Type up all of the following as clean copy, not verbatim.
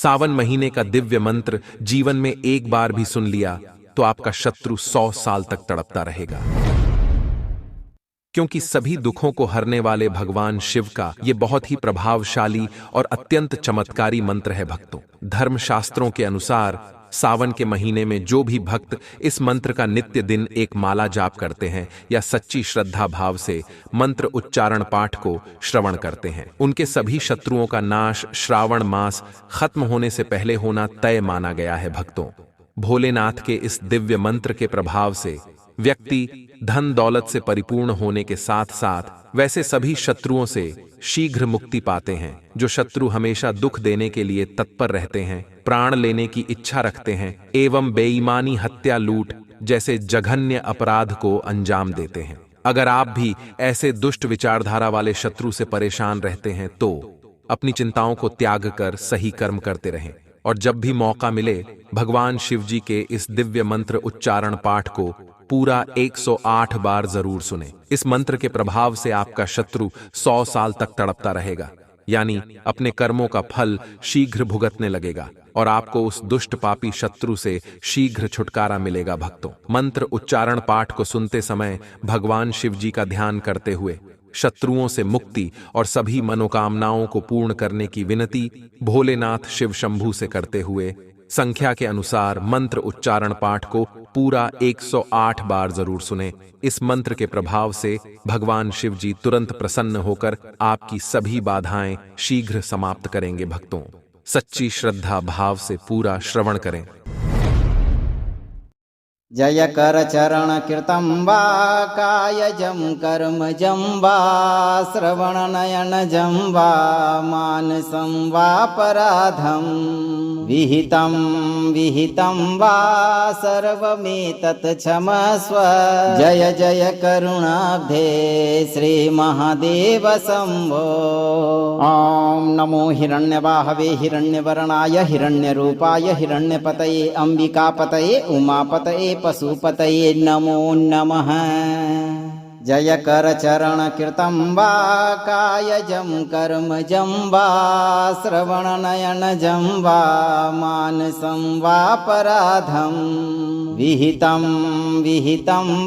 सावन महीने का दिव्य मंत्र जीवन में एक बार भी सुन लिया तो आपका शत्रु 100 साल तक तड़पता रहेगा, क्योंकि सभी दुखों को हरने वाले भगवान शिव का ये बहुत ही प्रभावशाली और अत्यंत चमत्कारी मंत्र है भक्तों। धर्मशास्त्रों के अनुसार सावन के महीने में जो भी भक्त इस मंत्र का नित्य दिन एक माला जाप करते हैं या सच्ची श्रद्धा भाव से मंत्र उच्चारण पाठ को श्रवण करते हैं, उनके सभी शत्रुओं का नाश श्रावण मास खत्म होने से पहले होना तय माना गया है भक्तों। भोलेनाथ के इस दिव्य मंत्र के प्रभाव से व्यक्ति धन दौलत से परिपूर्ण होने के साथ साथ वैसे सभी शत्रुओं से शीघ्र मुक्ति पाते हैं। जो शत्रु हमेशा दुख देने के लिए तत्पर रहते हैं, प्राण लेने की इच्छा रखते हैं एवं बेईमानी, हत्या, लूट जैसे जघन्य अपराध को अंजाम देते हैं, अगर आप भी ऐसे दुष्ट विचारधारा वाले शत्रु से परेशान रहते हैं तो अपनी चिंताओं को त्याग कर सही कर्म करते रहें और जब भी मौका मिले भगवान शिव जी के इस दिव्य मंत्र उच्चारण पाठ को पूरा 108 बार जरूर सुने। इस मंत्र के प्रभाव से आपका शत्रु 100 साल तक तड़पता रहेगा, यानी अपने कर्मों का फल शीघ्र भुगतने लगेगा और आपको उस दुष्ट पापी शत्रु से शीघ्र छुटकारा मिलेगा भक्तों। मंत्र उच्चारण पाठ को सुनते समय भगवान शिव जी का ध्यान करते हुए शत्रुओं से मुक्ति और सभी मनोकामनाओं को पूर्ण करने की विनती भोलेनाथ शिव शंभू से करते हुए संख्या के अनुसार मंत्र उच्चारण पाठ को पूरा 108 बार जरूर सुने। इस मंत्र के प्रभाव से भगवान शिव जी तुरंत प्रसन्न होकर आपकी सभी बाधाएं शीघ्र समाप्त करेंगे भक्तों। सच्ची श्रद्धा भाव से पूरा श्रवण करें। जय कर चरण कृतं वा कायजं कर्मजं वा श्रवण नयनजं वा मानसं वापराधं विहितं वा सर्वमेतत् क्षमस्व। जय जय करुणाब्धे श्री महादेव शंभो। ओम नमो हिरण्यवाहवे हिरण्यवर्णाय हिरण्यरूपाय हिरण्यपतये अंबिकापतये उमापतये पशुपतये नमो नमः। जय कर चरण कृतं वा कायजं कर्मजं वा श्रवण नयनजं वा मानसं वापराधं विहितं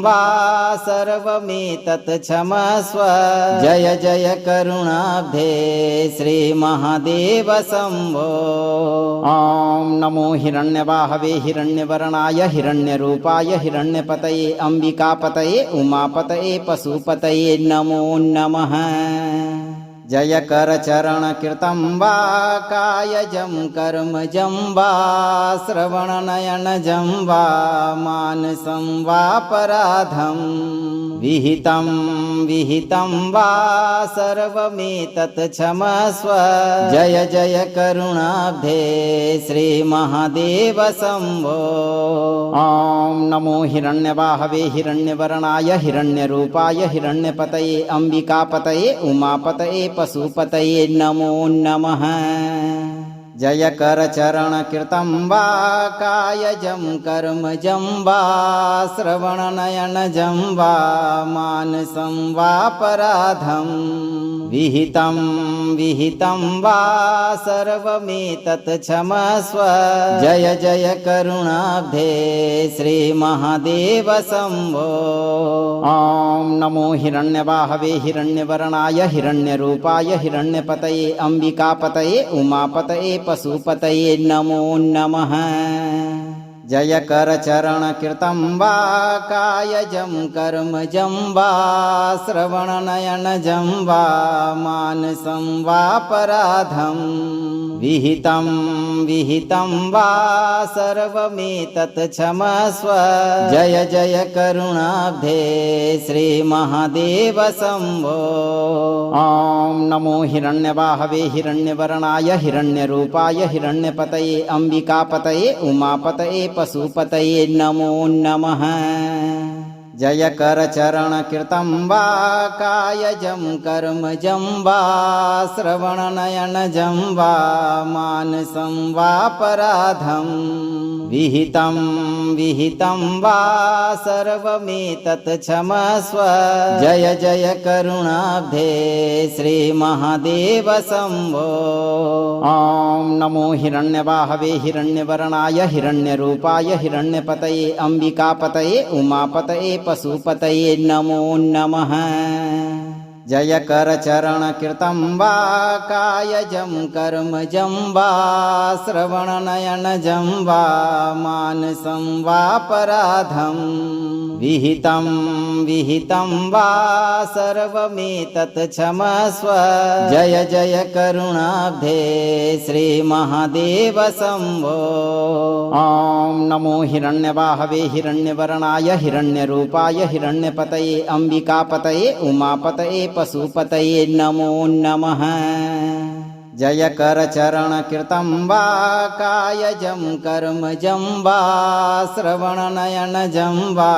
वा सर्वमेतत् क्षमस्व। जय जय करुणाब्धे श्री महादेव शंभो। ओम नमो हिरण्यवाहवे हिरण्यवर्णाय हिरण्यरूपाय हिरण्यपतये अंबिकापतये उमापतये पशुपतये नमो नमः। जय कर चरण कृतं वा कायजं कर्मजं वा श्रवण नयनजं वा मानसं वापराधं विहितं वा सर्वमेतत् क्षमस्व। जय जय करुणाब्धे श्री महादेव शंभो। ओम नमो हिरण्यवाहवे हिरण्यवर्णाय हिरण्यरूपाय हिरण्यपतये अंबिकापतये उमापतये पशुपतये नमो नमः। जय कर चरण कृतं वा कायजं कर्मजं वा श्रवण नयनजं वा मानसं वापराधं विहितं वा सर्वमेतत् क्षमस्व। जय जय करुणाब्धे श्री महादेव शंभो। ओम नमो हिरण्यवाहवे हिरण्यवर्णाय हिरण्यरूपाय हिरण्यपतये अंबिकापतये उमापतये पशुपतये नमो नमः। जय कर चरण कृतं वा कायजं कर्मजं वा श्रवण नयनजं वा मानसं वापराधं विहितं वा सर्वमेतत् क्षमस्व। जय जय करुणाब्धे श्री महादेव शंभो। ओम नमो हिरण्यवाहवे हिरण्यवर्णाय हिरण्यरूपाय हिरण्यपतये अंबिकापतये उमापतये पशुपतये नमो नमः। जय करचरणकृतं वा कायजं कर्मजं वा श्रवणनयनजं वा मानसं वापराधं विहितं वा सर्वमेतत् क्षमस्व जय जय करुणाब्धे श्रीमहादेव शम्भो। ॐ नमो हिरण्यवाहवे हिरण्यवर्णाय हिरण्यरूपाय हिरण्यपतये अम्बिकापतये उमापतये पशुपतये नमो नमः। जय करचरणकृतं वा कायजं कर्मजं वा श्रवणनयनजं वा मानसं वापराधं विहितं वा सर्वमेतत् क्षमस्व जय जय करुणाब्धे श्रीमहादेव शम्भो। ॐ नमो हिरण्यवाहवे हिरण्यवर्णाय हिरण्यरूपाय हिरण्यपतये अम्बिकापतये उमापतये पशुपतये नमो नमः। जय करचरणकृतं वा कायजं कर्मजं वा श्रवणनयनजं वा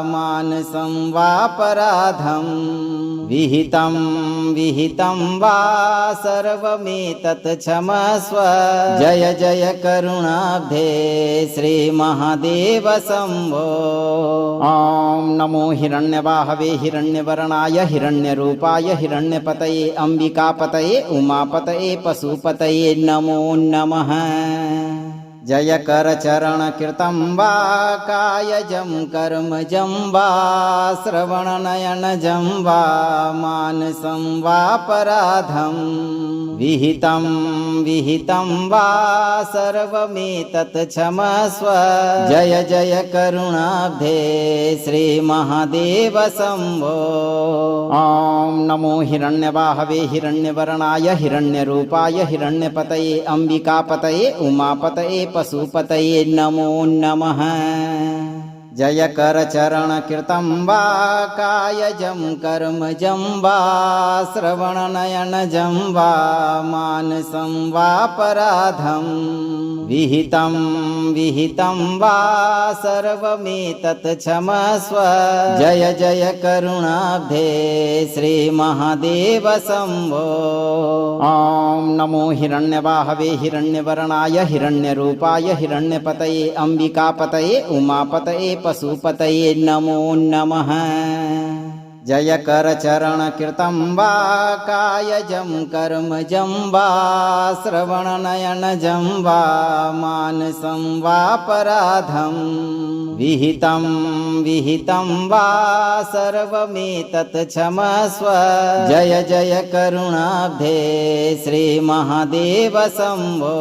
मानसं वापराधं विहितं वा सर्वमेतत् क्षमस्व जय जय करुणाब्धे श्रीमहादेव शम्भो। ॐ नमो हिरण्यवाहवे हिरण्यवर्णाय हिरण्यरूपाय हिरण्यपतये अम्बिकापतये उमापतये पशुपतये नमो नमः। जय करचरणकृतं वा कायजं कर्मजं वा श्रवणनयनजं वा मानसं वापराधं विहितं वा सर्वमेतत् क्षमस्व जय जय करुणाब्धे श्रीमहादेव शम्भो। ॐ नमो हिरण्यवाहवे हिरण्यवर्णाय हिरण्यरूपाय हिरण्यपतये अम्बिकापतये उमापतये पशुपतये नमो नमः। जय करचरणकृतं वा कायजं कर्मजं वा श्रवणनयनजं वा मानसं वापराधं विहितं वा सर्वमेतत् क्षमस्व जय जय करुणाब्धे श्रीमहादेव शम्भो। ॐ नमो हिरण्यवाहवे हिरण्यवर्णाय हिरण्यरूपाय हिरण्यपतये अम्बिकापतये उमापतये पशुपतये नमो नमः। जय करचरणकृतं वा कायजं कर्मजं वा श्रवणनयनजं वा मानसं वापराधं विहितं वा सर्वमेतत् क्षमस्व जय जय करुणाब्धे श्रीमहादेव शम्भो।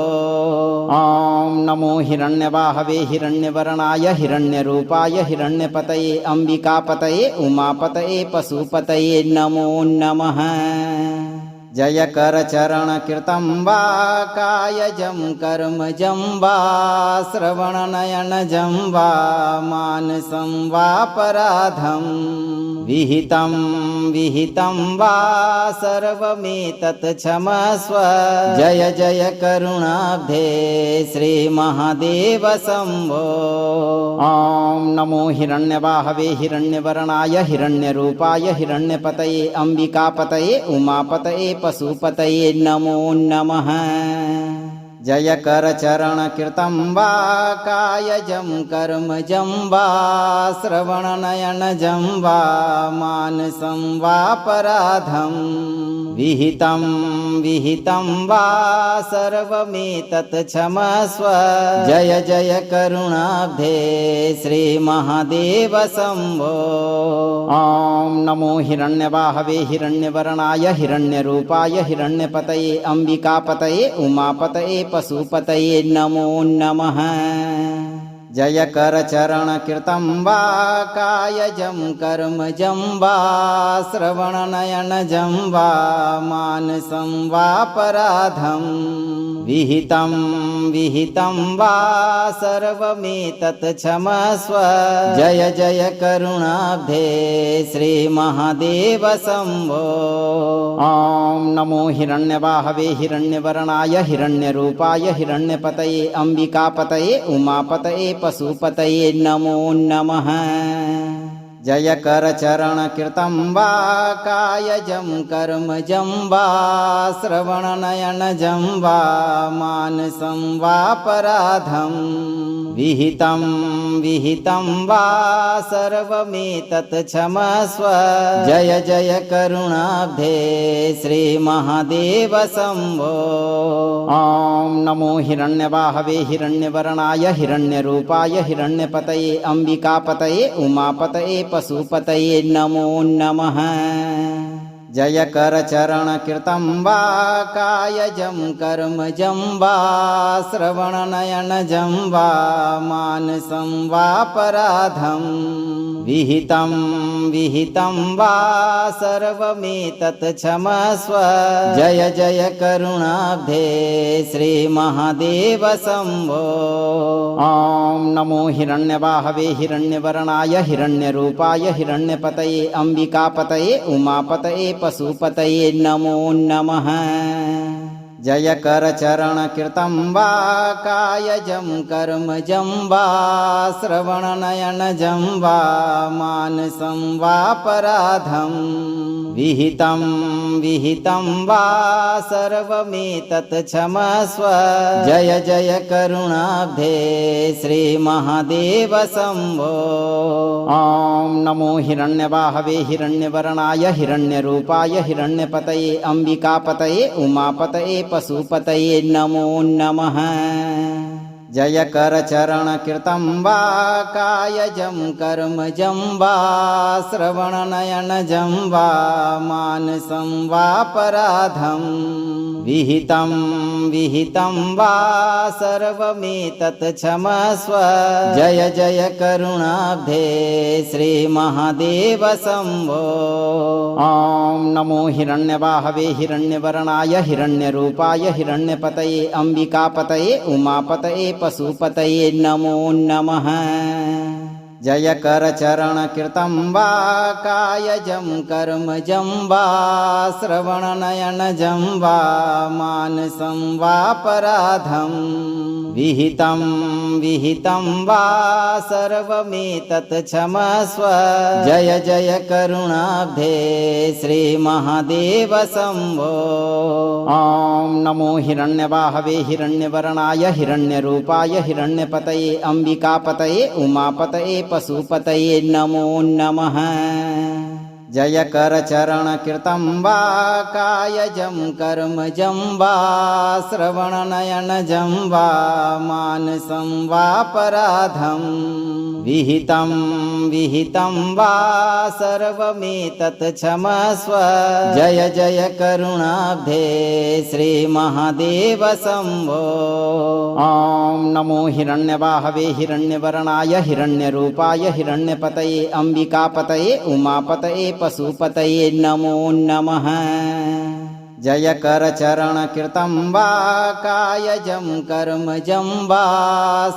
ॐ नमो हिरण्यवाहवे हिरण्यवर्णाय हिरण्यरूपाय हिरण्यपतये अम्बिकापतये उमापतये पशुपतये नमो नमः। जय करचरणकृतं वा कायजं कर्मजं वा श्रवणनयनजं वा मानसं वापराधं विहितं वा सर्वमेतत् क्षमस्व जय जय करुणाब्धे श्रीमहादेव शम्भो। ॐ नमो हिरण्यवाहवे हिरण्यवर्णाय हिरण्यरूपाय हिरण्यपतये अम्बिकापतये उमापतये पशुपतये नमो नमः। जय करचरणकृतं वा कायजं कर्मजं वा श्रवणनयनजं वा मानसं वापराधं विहितं वा सर्वमेतत् क्षमस्व जय जय करुणाब्धे श्रीमहादेव शम्भो। ॐ नमो हिरण्यवाहवे हिरण्यवर्णाय हिरण्यरूपाय हिरण्यपतये अम्बिकापतये उमापतये पशुपतये नमो नमः। जय करचरणकृतं वा कायजं कर्मजं वा श्रवणनयनजं वा मानसं वापराधं विहितं वा सर्वमेतत् क्षमस्व जय जय करुणाब्धे श्रीमहादेव शम्भो। ॐ नमो हिरण्यवाहवे हिरण्यवर्णाय हिरण्यरूपाय हिरण्यपतये अम्बिकापतये उमापतये पशुपतये नमो नमः। जय करचरणकृतं वा कायजं कर्मजं वा श्रवणनयनजं वा मानसं वापराधं विहितं वा सर्वमेतत् क्षमस्व जय जय करुणाब्धे श्रीमहादेव शम्भो। ॐ नमो हिरण्यवाहवे हिरण्यवर्णाय हिरण्यरूपाय हिरण्यपतये अम्बिकापतये उमापतये पशुपतये नमो नमः। जय करचरणकृतं वा कायजं कर्मजं वा श्रवणनयनजं वा मानसं वापराधं विहितं वा सर्वमेतत् क्षमस्व जय जय करुणाब्धे श्रीमहादेव शम्भो। ॐ नमो हिरण्यवाहवे हिरण्यवर्णाय हिरण्यरूपाय हिरण्यपतये अम्बिकापतये उमापतये पशुपतये नमो नमः। जय करचरणकृतं वा कायजं कर्मजं वा श्रवणनयनजं वा मानसं वापराधं विहितं वा सर्वमेतत् क्षमस्व जय जय करुणाब्धे श्रीमहादेव शम्भो। ॐ नमो हिरण्यवाहवे हिरण्यवर्णाय हिरण्यरूपाय हिरण्यपतये अम्बिकापतये उमापतये पशुपतये नमो नमः। जय करचरणकृतं वा कायजं कर्मजं वा श्रवणनयनजं वा मानसं वापराधं विहितं वा सर्वमेतत् क्षमस्व जय जय करुणाब्धे श्रीमहादेव शम्भो। ॐ नमो हिरण्यवाहवे हिरण्यवर्णाय हिरण्यरूपाय हिरण्यपतये अम्बिकापतये उमापतये पशुपतये नमो नमः। जय करचरणकृतं वा कायजं कर्मजं वा श्रवणनयनजं वा मानसं वापराधं विहितं वा सर्वमेतत् क्षमस्व जय जय करुणाब्धे श्रीमहादेव शम्भो। ॐ नमो हिरण्यवाहवे हिरण्यवर्णाय हिरण्यरूपाय हिरण्यपतये अम्बिकापतये उमापतये पशुपतये नमो नमः। जय करचरणकृतं वा कायजं कर्मजं वा श्रवणनयनजं वा मानसं वापराधं विहितं वा सर्वमेतत् क्षमस्व जय जय करुणाब्धे श्रीमहादेव शम्भो। ॐ नमो हिरण्यवाहवे हिरण्यवर्णाय हिरण्यरूपाय हिरण्यपतये अम्बिकापतये उमापतये पशुपतये नमो नमः। जय करचरणकृतं वा कायजं कर्मजं वा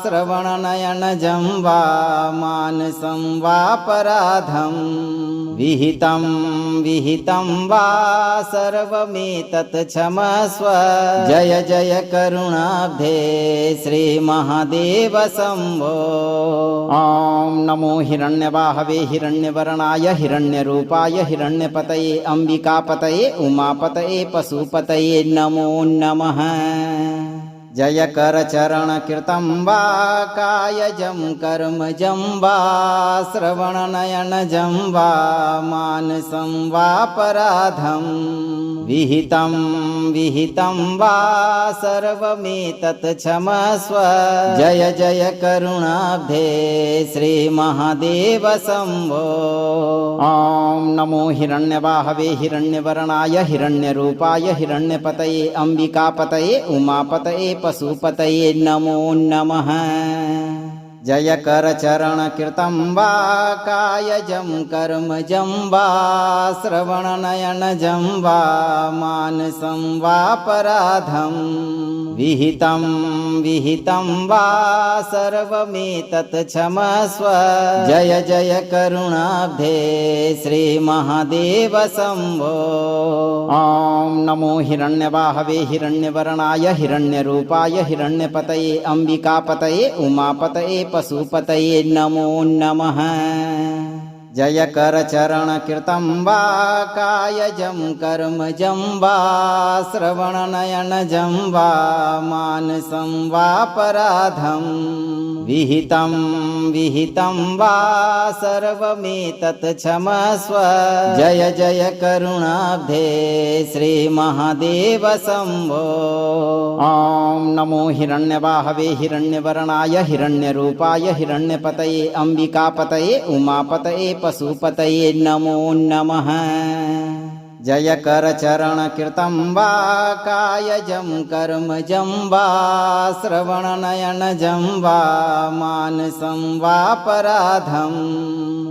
श्रवणनयनजं वा मानसं वापराधं विहितं वा सर्वमेतत् क्षमस्व जय जय करुणाब्धे श्रीमहादेव शम्भो। ॐ नमो हिरण्यवाहवे हिरण्यवर्णाय हिरण्यरूपाय हिरण्यपतये अम्बिकापतये उमापतये पशुपतये नमो नमः। जय करचरणकृतं वा कायजं कर्मजं वा श्रवणनयनजं वा मानसं वापराधं विहितं वा सर्वमेतत् क्षमस्व जय जय करुणाब्धे श्रीमहादेव शम्भो। ॐ नमो हिरण्यवाहवे हिरण्यवर्णाय हिरण्यरूपाय हिरण्यपतये अम्बिकापतये उमापतये पशुपतये नमो नमः। जय करचरणकृतं वा कायजं कर्मजं वा श्रवणनयनजं वा मानसं वापराधं विहितं वा सर्वमेतत् क्षमस्व जय जय करुणाब्धे श्रीमहादेव शम्भो। ॐ नमो हिरण्यवाहवे हिरण्यवर्णाय हिरण्यरूपाय हिरण्यपतये अम्बिकापतये उमापतये पशुपतये नमो नमः। जय करचरणकृतं वा कायजं कर्मजं वा श्रवणनयनजं वा मानसं वापराधं विहितं वा सर्वमेतत् क्षमस्व जय जय करुणाब्धे श्रीमहादेव शम्भो। ॐ नमो हिरण्यबाहवे हिरण्यवर्णाय हिरण्यरूपाय हिरण्यपतये अम्बिकापतये उमापतये पशुपतये नमो नमः। जय करचरणकृतं वा कायजं कर्मजं वा श्रवणनयनजं वा मानसं वापराधं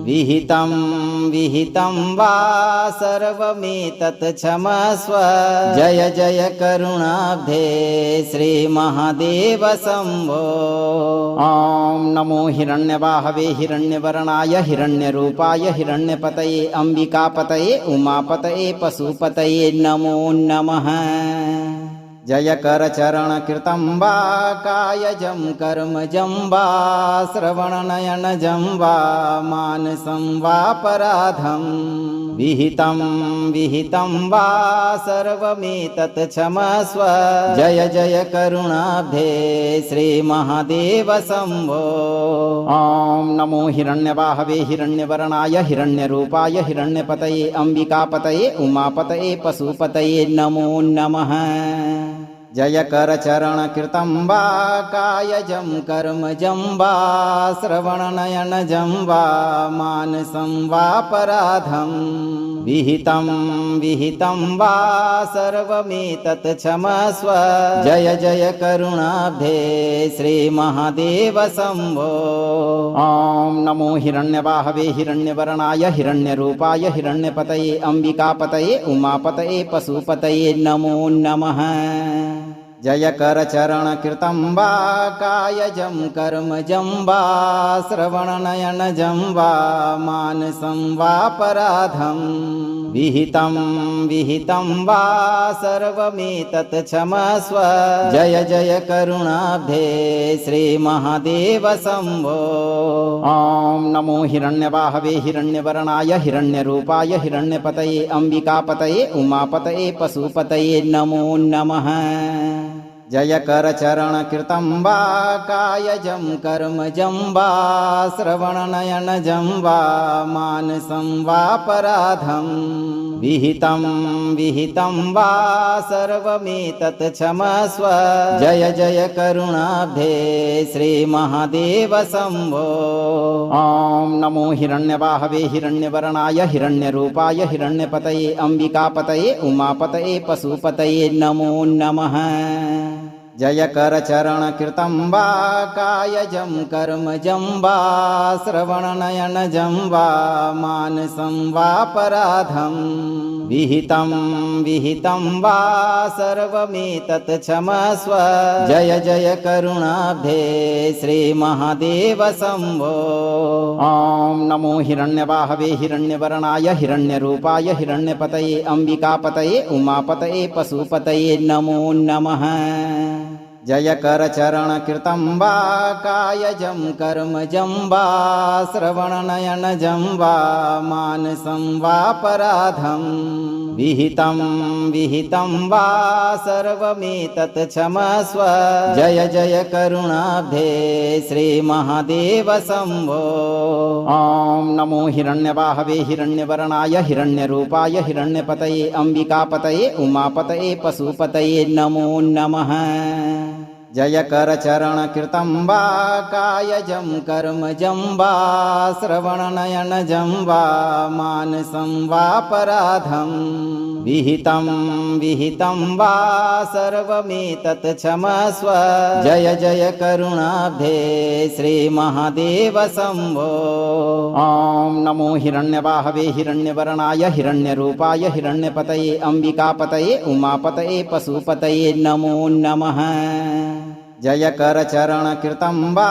विहितं वा सर्वमेतत् क्षमस्व जय जय करुणाब्धे श्रीमहादेव शम्भो। ॐ नमो हिरण्यबाहवे हिरण्यवर्णाय हिरण्यरूपाय हिरण्यपतये अम्बिकापतये उमापतये पशुपतये नमो नमः। जय करचरणकृतं वा कायजं कर्मजं वा श्रवणनयनजं वा मानसं वापराधं विहितं वा सर्वमेतत् क्षमस्व जय जय करुणाब्धे श्रीमहादेव शम्भो। ॐ नमो हिरण्यबाहवे हिरण्यवर्णाय हिरण्यरूपाय हिरण्यपतये अम्बिकापतये उमापतये पशुपतये नमो नमः। जय करचरणकृतं वा कायजं कर्मजं वा श्रवणनयनजं वा मानसं वापराधं विहितं वा सर्वमेतत् क्षमस्व जय जय करुणाब्धे श्रीमहादेव शम्भो। ॐ नमो हिरण्यबाहवे हिरण्यवर्णाय हिरण्यरूपाय हिरण्यपतये अम्बिकापतये उमापतये पशुपतये नमो नमः। जय करचरणकृतं वा कायजं कर्मजं वा श्रवणनयनजं वा मानसं वापराधं विहितं वा सर्वमेतत् क्षमस्व जय जय करुणाब्धे श्रीमहादेव शम्भो। ॐ नमो हिरण्यबाहवे हिरण्यवर्णाय हिरण्यरूपाय हिरण्यपतये अम्बिकापतये उमापतये पशुपतये नमो नमः। जय करचरणकृतं वा कायजं कर्मजं वा श्रवणनयनजं वा मानसं वापराधं विहितं वा सर्वमेतत् क्षमस्व जय जय करुणाब्धे श्रीमहादेव शम्भो। ॐ नमो हिरण्यबाहवे हिरण्यवर्णाय हिरण्यरूपाय हिरण्यपतये अम्बिकापतये उमापतये पशुपतये नमो नमः। जय करचरणकृतं वा कायजं कर्मजं वा श्रवणनयनजं वा मानसं वापराधं विहितं वा सर्वमेतत् क्षमस्व जय जय करुणाब्धे श्रीमहादेव शम्भो। ॐ नमो हिरण्यबाहवे हिरण्यवर्णाय हिरण्यरूपाय हिरण्यपतये अम्बिकापतये उमापतये पशुपतये नमो नमः। जय करचरणकृतं वा कायजं कर्मजं वा श्रवणनयनजं वा मानसं वापराधं विहितं वा सर्वमेतत् क्षमस्व जय जय करुणाब्धे श्रीमहादेव शम्भो। ॐ नमो हिरण्यबाहवे हिरण्यवर्णाय हिरण्यरूपाय हिरण्यपतये अम्बिकापतये उमापतये पशुपतये नमो नमः। जय करचरणकृतं वा कायजं कर्मजं वा श्रवणनयनजं वा मानसं वापराधं विहितं वा सर्वमेतत् क्षमस्व जय जय करुणाब्धे श्रीमहादेव शम्भो। ॐ नमो हिरण्यबाहवे हिरण्यवर्णाय हिरण्यरूपाय हिरण्यपतये अम्बिकापतये उमापतये पशुपतये नमो नमः। जय करचरणकृतं वा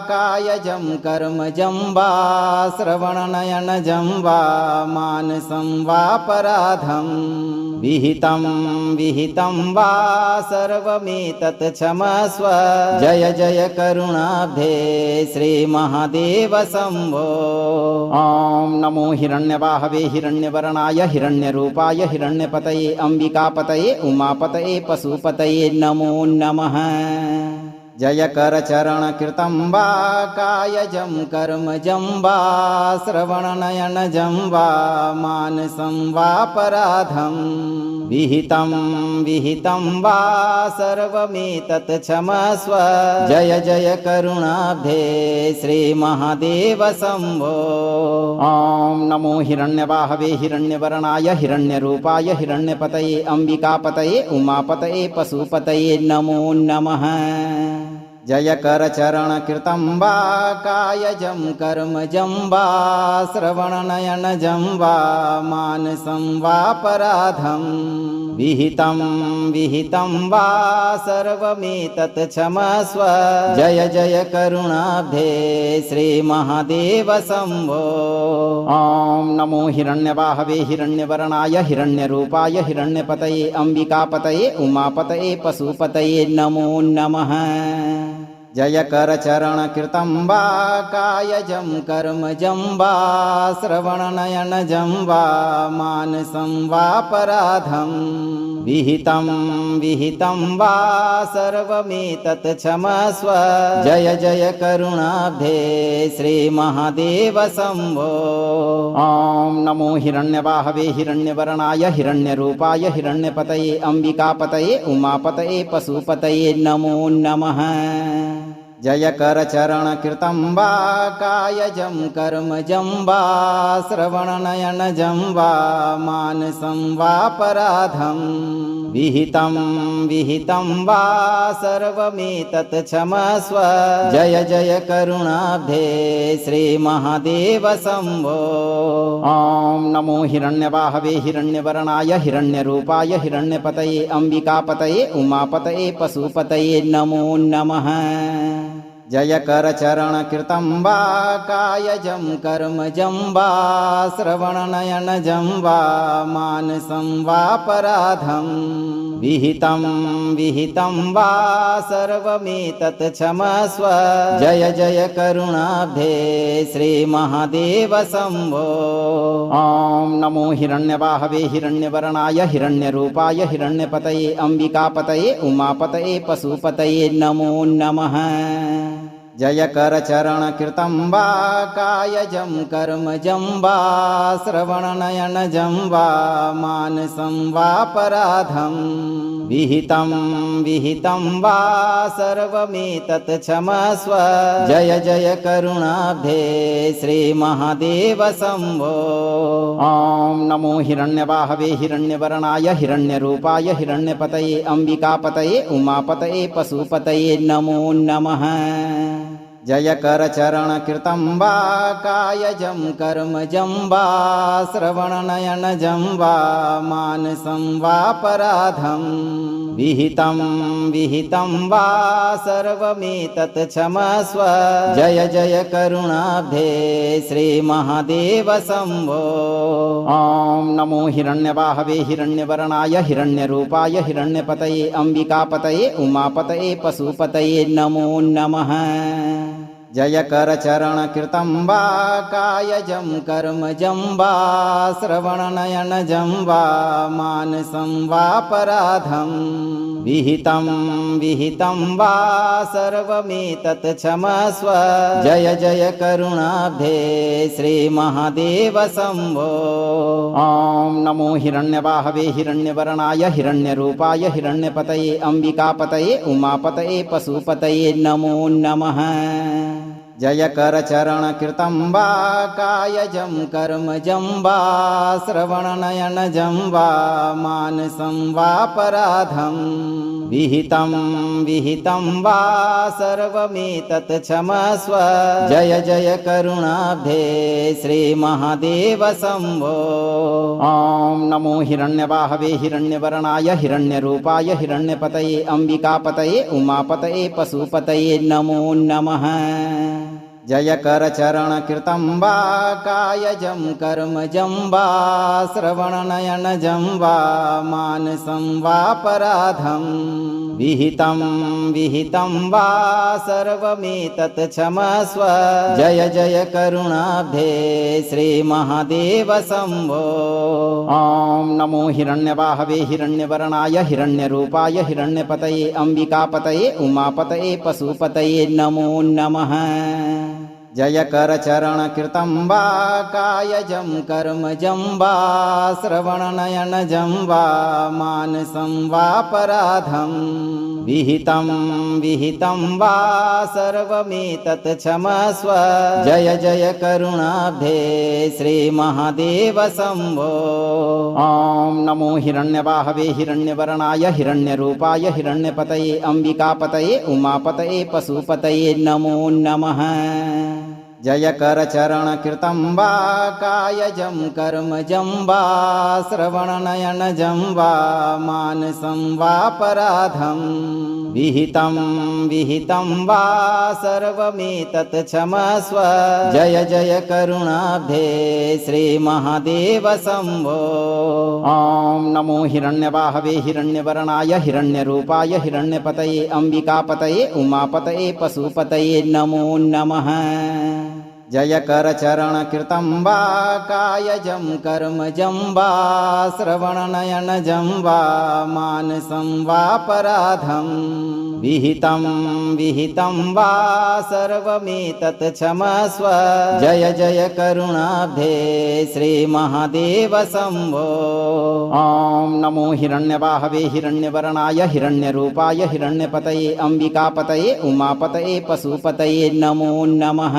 कायजं कर्मजं वा श्रवणनयनजं वा मानसं वापराधं विहितं विहितं वा सर्वमेतत् क्षमस्व जय जय करुणाब्धे श्रीमहादेव शम्भो। ॐ नमो हिरण्यबाहवे हिरण्यवर्णाय हिरण्यरूपाय हिरण्यपतये अम्बिकापतये उमापतये पशुपतये नमो नमः। जय करचरण कृतं वा कायजं कर्मजं वा श्रवणनयनजं वा मानसं वापराधं विहितं विहितं वा सर्वमेतत् क्षमस्व जय जय करुणाब्धे श्रीमहादेव शम्भो। ॐ नमो हिरण्यबाहवे हिरण्यवर्णाय हिरण्यरूपाय हिरण्यपतये अम्बिकापतये उमापतये पशुपतये नमो नमः। जय करचरण कृतं वा कायजं कर्मजं वा श्रवणनयनजं वा मानसं वापराधं विहितं विहितं वा सर्वमेतत् क्षमस्व जय जय करुणाब्धे श्रीमहादेव शम्भो। ॐ नमो हिरण्यबाहवे हिरण्यवर्णाय हिरण्यरूपाय हिरण्यपतये अम्बिकापतये उमापतये पशुपतये नमो नमः। जय करचरण कृतं वा कायजं कर्मजं वा श्रवणनयनजं वा मानसं वापराधं विहितं विहितं वा सर्वमेतत् क्षमस्व जय जय करुणाब्धे श्रीमहादेव शम्भो। ॐ नमो हिरण्यबाहवे हिरण्यवर्णाय हिरण्यरूपाय हिरण्यपतये अम्बिकापतये उमापतये पशुपतये नमो नमः। जय करचरण कृतं वा कायजं कर्मजं वा श्रवणनयनजं वा मानसं वापराधं विहितं विहितं वा सर्वमेतत् क्षमस्व जय जय करुणाब्धे श्रीमहादेव शम्भो। ॐ नमो हिरण्यबाहवे हिरण्यवर्णाय हिरण्यरूपाय हिरण्यपतये अम्बिकापतये उमापतये पशुपतये नमो नमः। जय करचरण कृतं वा कायजं कर्मजं वा श्रवणनयनजं वा मानसं वापराधं विहितं विहितं वा सर्वमेतत् क्षमस्व जय जय करुणाब्धे श्रीमहादेव शम्भो। ॐ नमो हिरण्यबाहवे हिरण्यवर्णाय हिरण्यरूपाय हिरण्यपतये अम्बिकापतये उमापतये पशुपतये नमो नमः। जय करचरण कृतं वा कायजं कर्मजं वा श्रवणनयनजं वा मानसं वापराधं विहितं विहितं वा सर्वमेतत् क्षमस्व जय जय करुणाब्धे श्रीमहादेव शम्भो। ॐ नमो हिरण्यबाहवे हिरण्यवर्णाय हिरण्यरूपाय हिरण्यपतये अम्बिकापतये उमापतये पशुपतये नमो नमः। जय करचरण कृतं वा कायजं कर्मजं वा श्रवणनयनजं वा मानसं वापराधं विहितं विहितं वा सर्वमेतत् क्षमस्व जय जय करुणाब्धे श्रीमहादेव शम्भो। ॐ नमो हिरण्यबाहवे हिरण्यवर्णाय हिरण्यरूपाय हिरण्यपतये अम्बिकापतये उमापतये पशुपतये नमो नमः। जय करचरण कृतं वा कायजं कर्मजं वा श्रवणनयनजं वा मानसं वापराधं विहितं विहितं वा सर्वमेतत् क्षमस्व जय जय करुणाब्धे श्रीमहादेव शम्भो। ॐ नमो हिरण्यबाहवे हिरण्यवर्णाय हिरण्यरूपाय हिरण्यपतये अम्बिकापतये उमापतये पशुपतये नमो नमः। जय करचरण कृतं वा कायजं कर्मजं वा श्रवणनयनजं वा मानसं वापराधं विहितं विहितं वा सर्वमेतत् क्षमस्व जय जय करुणाब्धे श्रीमहादेव शम्भो। ॐ नमो हिरण्यबाहवे हिरण्यवर्णाय हिरण्यरूपाय हिरण्यपतये अम्बिकापतये उमापतये पशुपतये नमो नमः। जय करचरणकृतं वा कायजं कर्मजं वा श्रवणनयनजं वा मानसं वापराधं विहितं वा सर्वमेतत् क्षमस्व जय जय करुणाब्धे श्रीमहादेव शम्भो। ॐ नमो हिरण्यवाहवे हिरण्यवर्णाय हिरण्यरूपाय हिरण्यपतये अम्बिकापतये उमापतये पशुपतये नमो नमः। जय करचरणकृतं वा कायजं कर्मजं वा श्रवणनयनजं वा मानसं वापराधं विहितं वा सर्वमेतत् क्षमस्व जय जय करुणाब्धे श्रीमहादेव शम्भो। ॐ नमो हिरण्यवाहवे हिरण्यवर्णाय हिरण्यरूपाय हिरण्यपतये अम्बिकापतये उमापतये पशुपतये नमो नमः। जय करचरणकृतं वा कायजं कर्मजं वा श्रवणनयनजं वा मानसं वापराधं विहितं वा सर्वमेतत् क्षमस्व जय जय करुणाब्धे श्रीमहादेव शम्भो। ॐ नमो हिरण्यवाहवे हिरण्यवर्णाय हिरण्यरूपाय हिरण्यपतये अम्बिकापतये उमापतये पशुपतये नमो नमः। जय करचरणकृतं वा कायजं कर्मजं वा श्रवणनयनजं वा मानसं वापराधं विहितं वा सर्वमेतत् क्षमस्व जय जय करुणाब्धे श्रीमहादेव शम्भो। ॐ नमो हिरण्यवाहवे हिरण्यवर्णाय हिरण्यरूपाय हिरण्यपतये अम्बिकापतये उमापतये पशुपतये नमो नमः।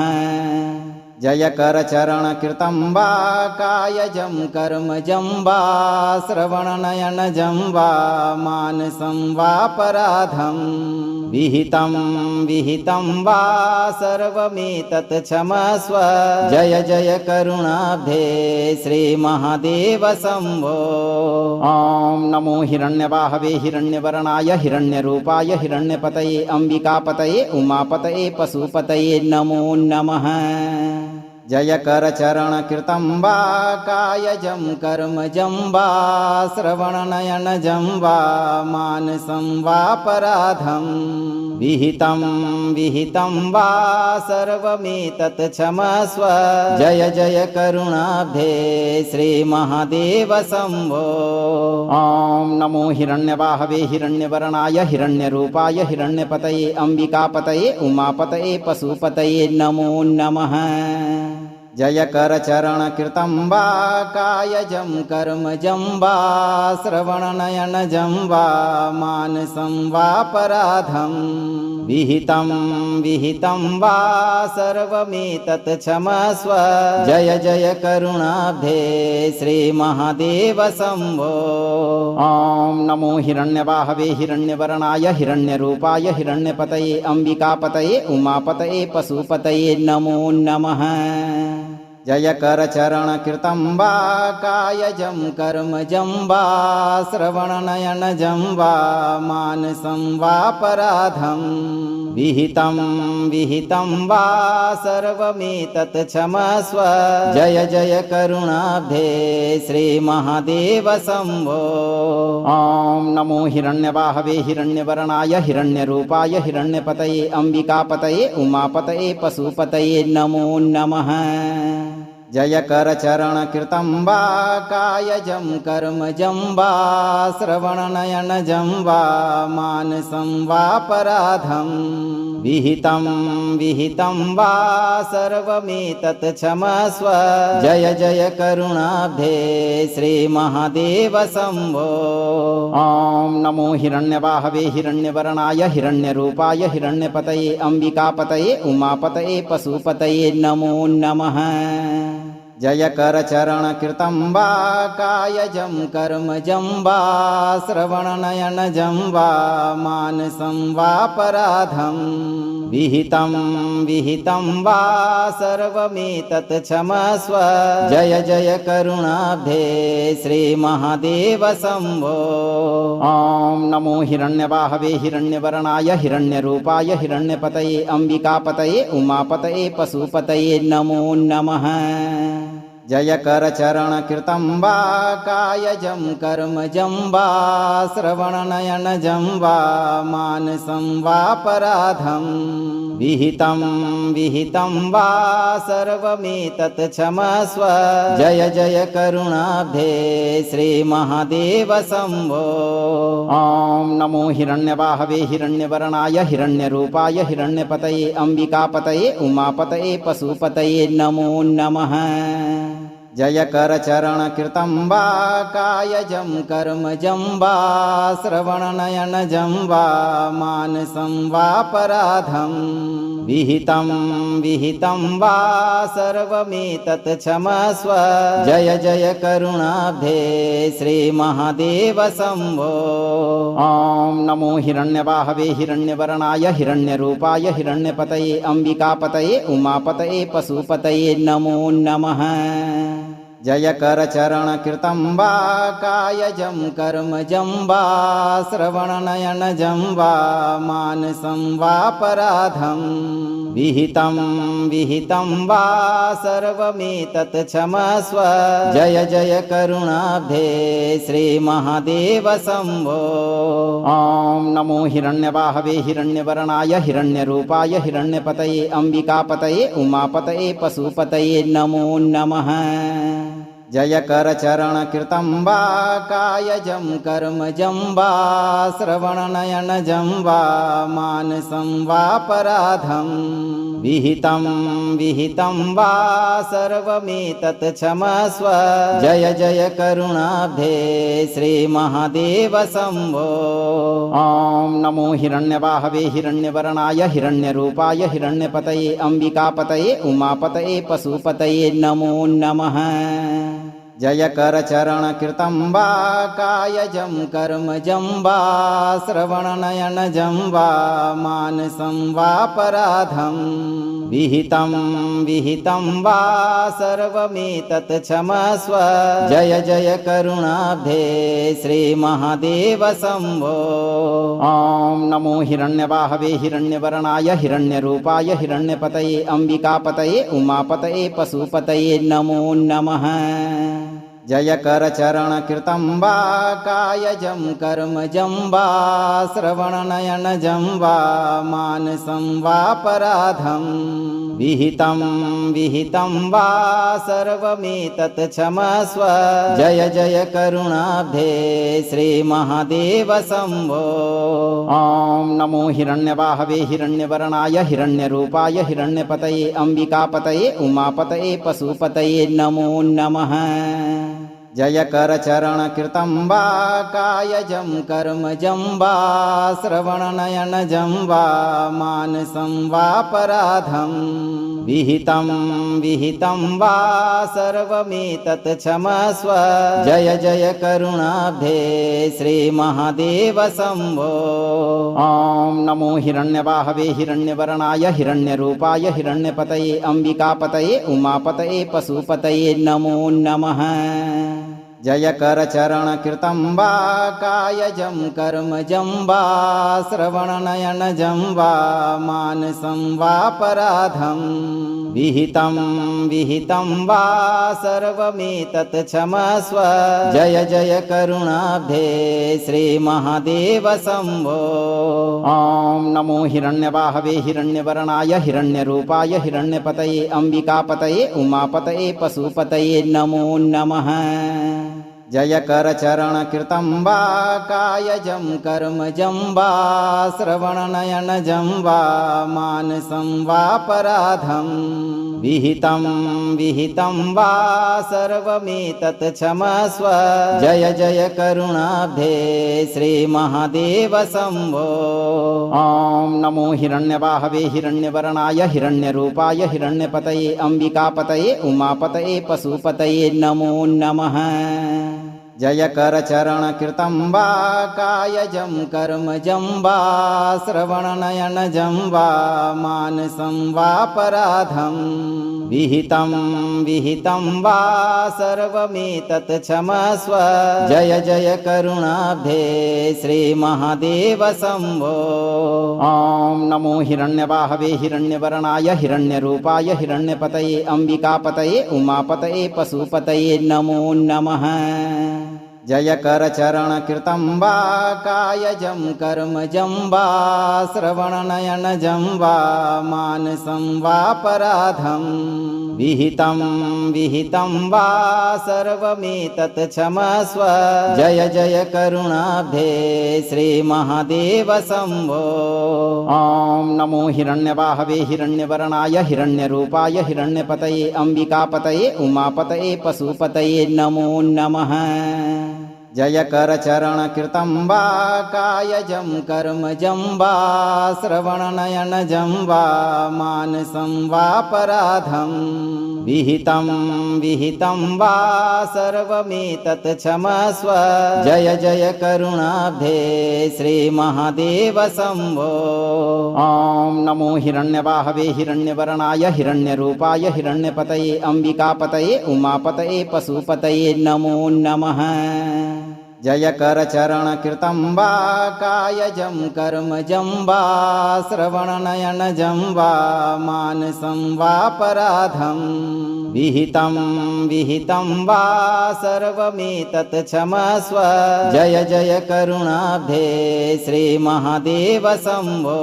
जय करचरणकृतं वा कायजं कर्मजं वा श्रवणनयनजं वा मानसं वापराधं विहितं वा सर्वमेतत् क्षमस्व जय जय करुणाब्धे श्रीमहादेव शम्भो। ॐ नमो हिरण्यवाहवे हिरण्यवर्णाय हिरण्यरूपाय हिरण्यपतये अम्बिकापतये उमापतये पशुपतये नमो नमः। जय करचरणकृतं वा कायजं कर्मजं वा श्रवणनयनजं वा मानसं वापराधं विहितं वा सर्वमेतत् क्षमस्व जय जय करुणाब्धे श्रीमहादेव शम्भो। ॐ नमो हिरण्यवाहवे हिरण्यवर्णाय हिरण्यरूपाय हिरण्यपतये अम्बिकापतये उमापतये पशुपतये नमो नमः। जय करचरणकृतं वा कायजं कर्मजं वा श्रवणनयनजं वा मानसं वापराधं विहितं वा सर्वमेतत् क्षमस्व जय जय करुणाब्धे श्रीमहादेव शम्भो। ॐ नमो हिरण्यवाहवे हिरण्यवर्णाय हिरण्यरूपाय हिरण्यपतये अम्बिकापतये उमापतये पशुपतये नमो नमः। जय करचरणकृतं वा कायजं कर्मजं वा श्रवणनयनजं वा मानसं वापराधं विहितं वा सर्वमेतत् क्षमस्व जय जय करुणाब्धे श्रीमहादेव शम्भो। ॐ नमो हिरण्यवाहवे हिरण्यवर्णाय हिरण्यरूपाय हिरण्यपतये अम्बिकापतये उमापतये पशुपतये नमो नमः। जय करचरणकृतं वा कायजं कर्मजं वा श्रवणनयनजं वा मानसं वापराधं विहितं वा सर्वमेतत् क्षमस्व जय जय करुणाब्धे श्रीमहादेव शम्भो। ॐ नमो हिरण्यवाहवे हिरण्यवर्णाय हिरण्यरूपाय हिरण्यपतये अम्बिकापतये उमापतये पशुपतये नमो नमः। जय करचरणकृतं वा कायजं कर्मजं वा श्रवणनयनजं वा मानसं वापराधं विहितं वा सर्वमेतत् क्षमस्व जय जय करुणाब्धे श्रीमहादेव शम्भो। ॐ नमो हिरण्यवाहवे हिरण्यवर्णाय हिरण्यरूपाय हिरण्यपतये अम्बिकापतये उमापतये पशुपतये नमो नमः। जय करचरणकृतं वा कायजं कर्मजं वा श्रवणनयनजं वा मानसं वापराधं विहितं वा सर्वमेतत् क्षमस्व जय जय करुणाब्धे श्रीमहादेव शम्भो। ॐ नमो हिरण्यवाहवे हिरण्यवर्णाय हिरण्यरूपाय हिरण्यपतये अम्बिकापतये उमापतये पशुपतये नमो नमः। जय करचरणकृतं वा कायजं कर्मजं वा श्रवणनयनजं वा मानसं वापराधं विहितं वा सर्वमेतत् क्षमस्व जय जय करुणाब्धे श्रीमहादेव शम्भो। ॐ नमो हिरण्यवाहवे हिरण्यवर्णाय हिरण्यरूपाय हिरण्यपतये अम्बिकापतये उमापतये पशुपतये नमो नमः। जय करचरणकृतं वा कायजं कर्मजं वा श्रवणनयनजं वा मानसं वापराधं विहितं वा सर्वमेतत् क्षमस्व जय जय करुणाब्धे श्रीमहादेव शम्भो। ॐ नमो हिरण्यवाहवे हिरण्यवर्णाय हिरण्यरूपाय हिरण्यपतये अम्बिकापतये उमापतये पशुपतये नमो नमः। जय करचरणकृतं वा कायजं कर्मजं वा श्रवणनयनजं वा मानसं वापराधं विहितं वा सर्वमेतत् क्षमस्व जय जय करुणाब्धे श्रीमहादेव शम्भो। ॐ नमो हिरण्यवाहवे हिरण्यवर्णाय हिरण्यरूपाय हिरण्यपतये अम्बिकापतये उमापतये पशुपतये नमो नमः। जय करचरणकृतं वा कायजं कर्मजं वा श्रवणनयनजं वा मानसं वापराधं विहितं वा सर्वमेतत् क्षमस्व जय जय करुणाब्धे श्रीमहादेव शम्भो। ॐ नमो हिरण्यवाहवे हिरण्यवर्णाय हिरण्यरूपाय हिरण्यपतये अम्बिकापतये उमापतये पशुपतये नमो नमः। जय करचरणकृतं वा कायजं कर्मजं वा श्रवणनयनजं वा मानसं वापराधं विहितं वा सर्वमेतत् क्षमस्व जय जय करुणाब्धे श्रीमहादेव शम्भो। ॐ नमो हिरण्यवाहवे हिरण्यवर्णाय हिरण्यरूपाय हिरण्यपतये अम्बिकापतये उमापतये पशुपतये नमो नमः। जय करचरणकृतं वा कायजं कर्मजं वा श्रवणनयनजं वा मानसं वापराधं विहितं वा सर्वमेतत् क्षमस्व जय जय करुणाब्धे श्रीमहादेव शम्भो। ॐ नमो हिरण्यवाहवे हिरण्यवर्णाय हिरण्यरूपाय हिरण्यपतये अम्बिकापतये उमापतये पशुपतये नमो नमः। जय करचरणकृतं वा कायजं कर्मजं वा श्रवणनयनजं वा मानसं वापराधं विहितं वा सर्वमेतत् क्षमस्व जय जय करुणाब्धे श्रीमहादेव शम्भो। ॐ नमो हिरण्यवाहवे हिरण्यवर्णाय हिरण्यरूपाय हिरण्यपतये अम्बिकापतये उमापतये पशुपतये नमो नमः। जय करचरणकृतं वा कायजं कर्मजं वा श्रवणनयनजं वा मानसं वापराधं विहितं विहितं वा सर्वमेतत् क्षमस्व जय जय करुणाब्धे श्रीमहादेव शम्भो। ॐ नमो हिरण्यवाहवे हिरण्यवर्णाय हिरण्यरूपाय हिरण्यपतये अम्बिकापतये उमापतये पशुपतये नमो नमः। जय करचरण कृतं वा कायजं कर्मजं वा श्रवणनयनजं वा मानसं वापराधं विहितं विहितं वा सर्वमेतत् क्षमस्व जय जय करुणाब्धे श्रीमहादेव शम्भो। ॐ नमो हिरण्यवाहवे हिरण्यवर्णाय हिरण्यरूपाय हिरण्यपतये अम्बिकापतये उमापतये पशुपतये नमो नमः। जय करचरण कृतं वा कायजं कर्मजं वा श्रवणनयनजं वा मानसं वापराधं विहितं विहितं वा सर्वमेतत् क्षमस्व जय जय करुणाब्धे श्रीमहादेव शम्भो। ॐ नमो हिरण्यवाहवे हिरण्यवर्णाय हिरण्यरूपाय हिरण्यपतये अम्बिकापतये उमापतये पशुपतये नमो नमः। जय करचरण कृतं वा कायजं कर्मजं वा श्रवणनयनजं वा मानसं वापराधं विहितं विहितं वा सर्वमेतत् क्षमस्व जय जय करुणाब्धे श्रीमहादेव शम्भो। ॐ नमो हिरण्यवाहवे हिरण्यवर्णाय हिरण्यरूपाय हिरण्यपतये अम्बिकापतये उमापतये पशुपतये नमो नमः। जय करचरण कृतं वा कायजं कर्मजं वा श्रवणनयनजं वा मानसं वापराधं विहितं विहितं वा सर्वमेतत् क्षमस्व जय जय करुणाब्धे श्रीमहादेव शम्भो।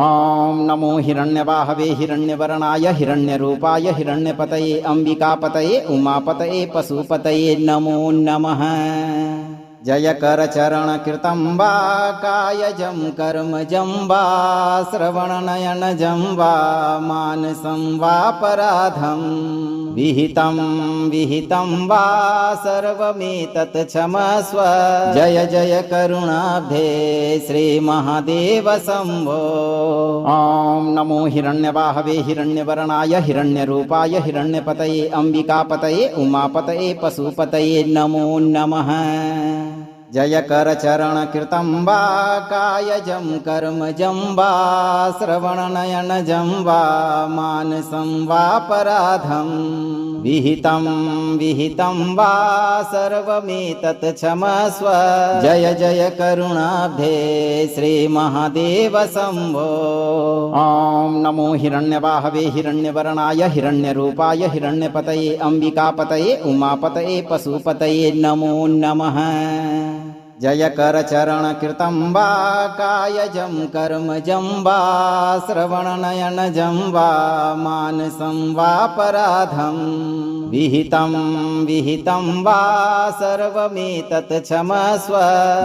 ॐ नमो हिरण्यवाहवे हिरण्यवर्णाय हिरण्यरूपाय हिरण्यपतये अम्बिकापतये उमापतये पशुपतये नमो नमः। जय करचरण कृतं वा कायजं कर्मजं वा श्रवणनयनजं वा मानसं वापराधं विहितं विहितं वा सर्वमेतत् क्षमस्व जय जय करुणाब्धे श्रीमहादेव शम्भो। ॐ नमो हिरण्यवाहवे हिरण्यवर्णाय हिरण्यरूपाय हिरण्यपतये अम्बिकापतये उमापतये पशुपतये नमो नमः। जय करचरण कृतं वा कायजं कर्मजं वा श्रवणनयनजं वा मानसं वापराधं विहितं विहितं वा सर्वमेतत् क्षमस्व जय जय करुणाब्धे श्रीमहादेव शम्भो। ॐ नमो हिरण्यवाहवे हिरण्यवर्णाय हिरण्यरूपाय हिरण्यपतये अम्बिकापतये उमापतये पशुपतये नमो नमः। जय करचरण कृतं वा कायजं कर्मजं वा श्रवणनयनजं वा मानसं वापराधं विहितं विहितं वा सर्वमेतत् क्षमस्व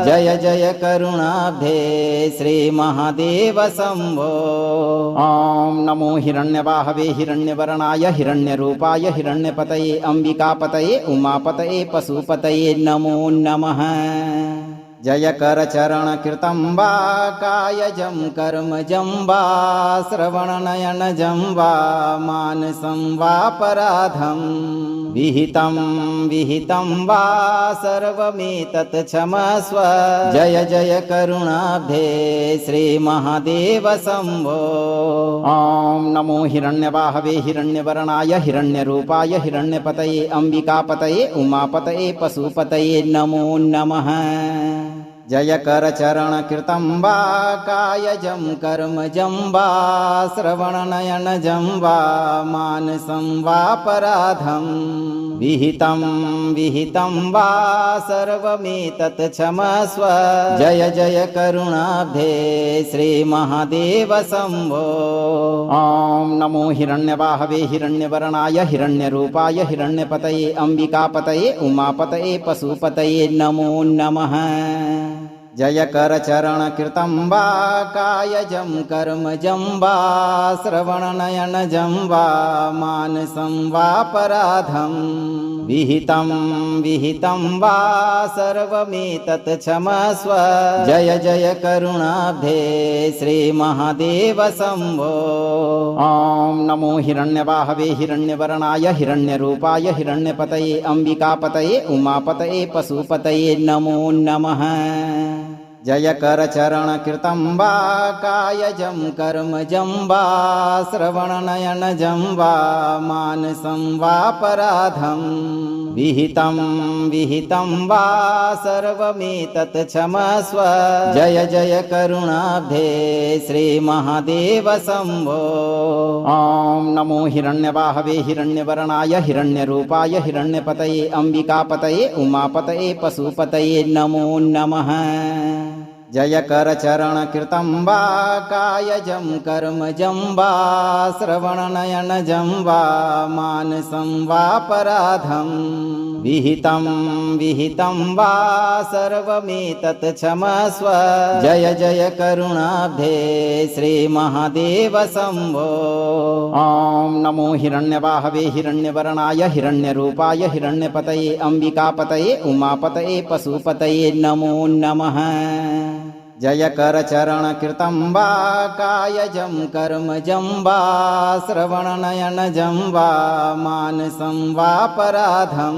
जय जय करुणाब्धे श्रीमहादेव शम्भो। ॐ नमो हिरण्यवाहवे हिरण्यवर्णाय हिरण्यरूपाय हिरण्यपतये अम्बिकापतये उमापतये पशुपतये नमो नमः। जय करचरण कृतं वा कायजं कर्मजं वा श्रवणनयनजं वा मानसं वापराधं विहितं विहितं वा सर्वमेतत् क्षमस्व जय जय करुणाब्धे श्रीमहादेव शम्भो। ॐ नमो हिरण्यवाहवे हिरण्यवर्णाय हिरण्यरूपाय हिरण्यपतये अम्बिकापतये उमापतये पशुपतये नमो नमः। जय करचरण कृतं वा कायजं कर्मजं वा श्रवणनयनजं वा मानसं वापराधं विहितं विहितं वा सर्वमेतत् क्षमस्व जय जय करुणाब्धे श्रीमहादेव शम्भो। ॐ नमो हिरण्यवाहवे हिरण्यवर्णाय हिरण्यरूपाय हिरण्यपतये अम्बिकापतये उमापतये पशुपतये नमो नमः। जय करचरणकृतं वा कायजं कर्मजं वा श्रवणनयनजं वा मानसं वापराधं विहितं वा सर्वमेतत् क्षमस्व। जय जय करुणाब्धे श्रीमहादेव शम्भो। ॐ नमो हिरण्यवाहवे हिरण्यवर्णाय हिरण्यरूपाय हिरण्यपतये अम्बिकापतये उमापतये पशुपतये नमो नमः। जय करचरणकृतं वा कायजं कर्मजं वा श्रवणनयनजं वा मानसं वापराधं विहितं वा सर्वमेतत् क्षमस्व। जय जय करुणाब्धे श्रीमहादेव शम्भो। ॐ नमो हिरण्यवाहवे हिरण्यवर्णाय हिरण्यरूपाय हिरण्यपतये अम्बिकापतये उमापतये पशुपतये नमो नमः। जय करचरणकृतं वा कायजं कर्मजं वा श्रवणनयनजं वा मानसं वापराधं विहितं वा सर्वमेतत् क्षमस्व। जय जय करुणाब्धे श्रीमहादेव शम्भो। ॐ नमो हिरण्यवाहवे हिरण्यवर्णाय हिरण्यरूपाय हिरण्यपतये अम्बिकापतये उमापतये पशुपतये नमो नमः। जय करचरणकृतं वा कायजं कर्मजं वा श्रवणनयनजं वा मानसं वापराधं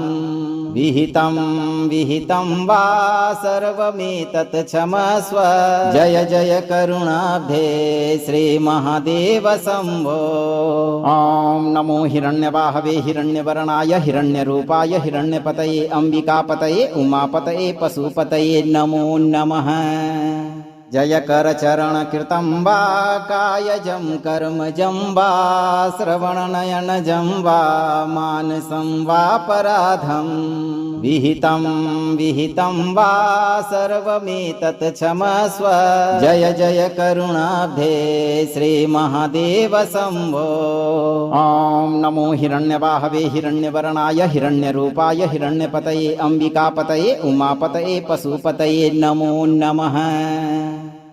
विहितं वा सर्वमेतत् क्षमस्व। जय जय करुणाब्धे श्रीमहादेव शम्भो। ॐ नमो हिरण्यवाहवे हिरण्यवर्णाय हिरण्यरूपाय हिरण्यपतये अम्बिकापतये उमापतये पशुपतये नमो नमः। जय करचरणकृतं वा कायजं कर्मजं वा श्रवणनयनजं वा मानसं वापराधं विहितं वा सर्वमेतत् क्षमस्व। जय जय करुणाब्धे श्रीमहादेव शम्भो। ॐ नमो हिरण्यवाहवे हिरण्यवर्णाय हिरण्यरूपाय हिरण्यपतये अम्बिकापतये उमापतये पशुपतये नमो नमः।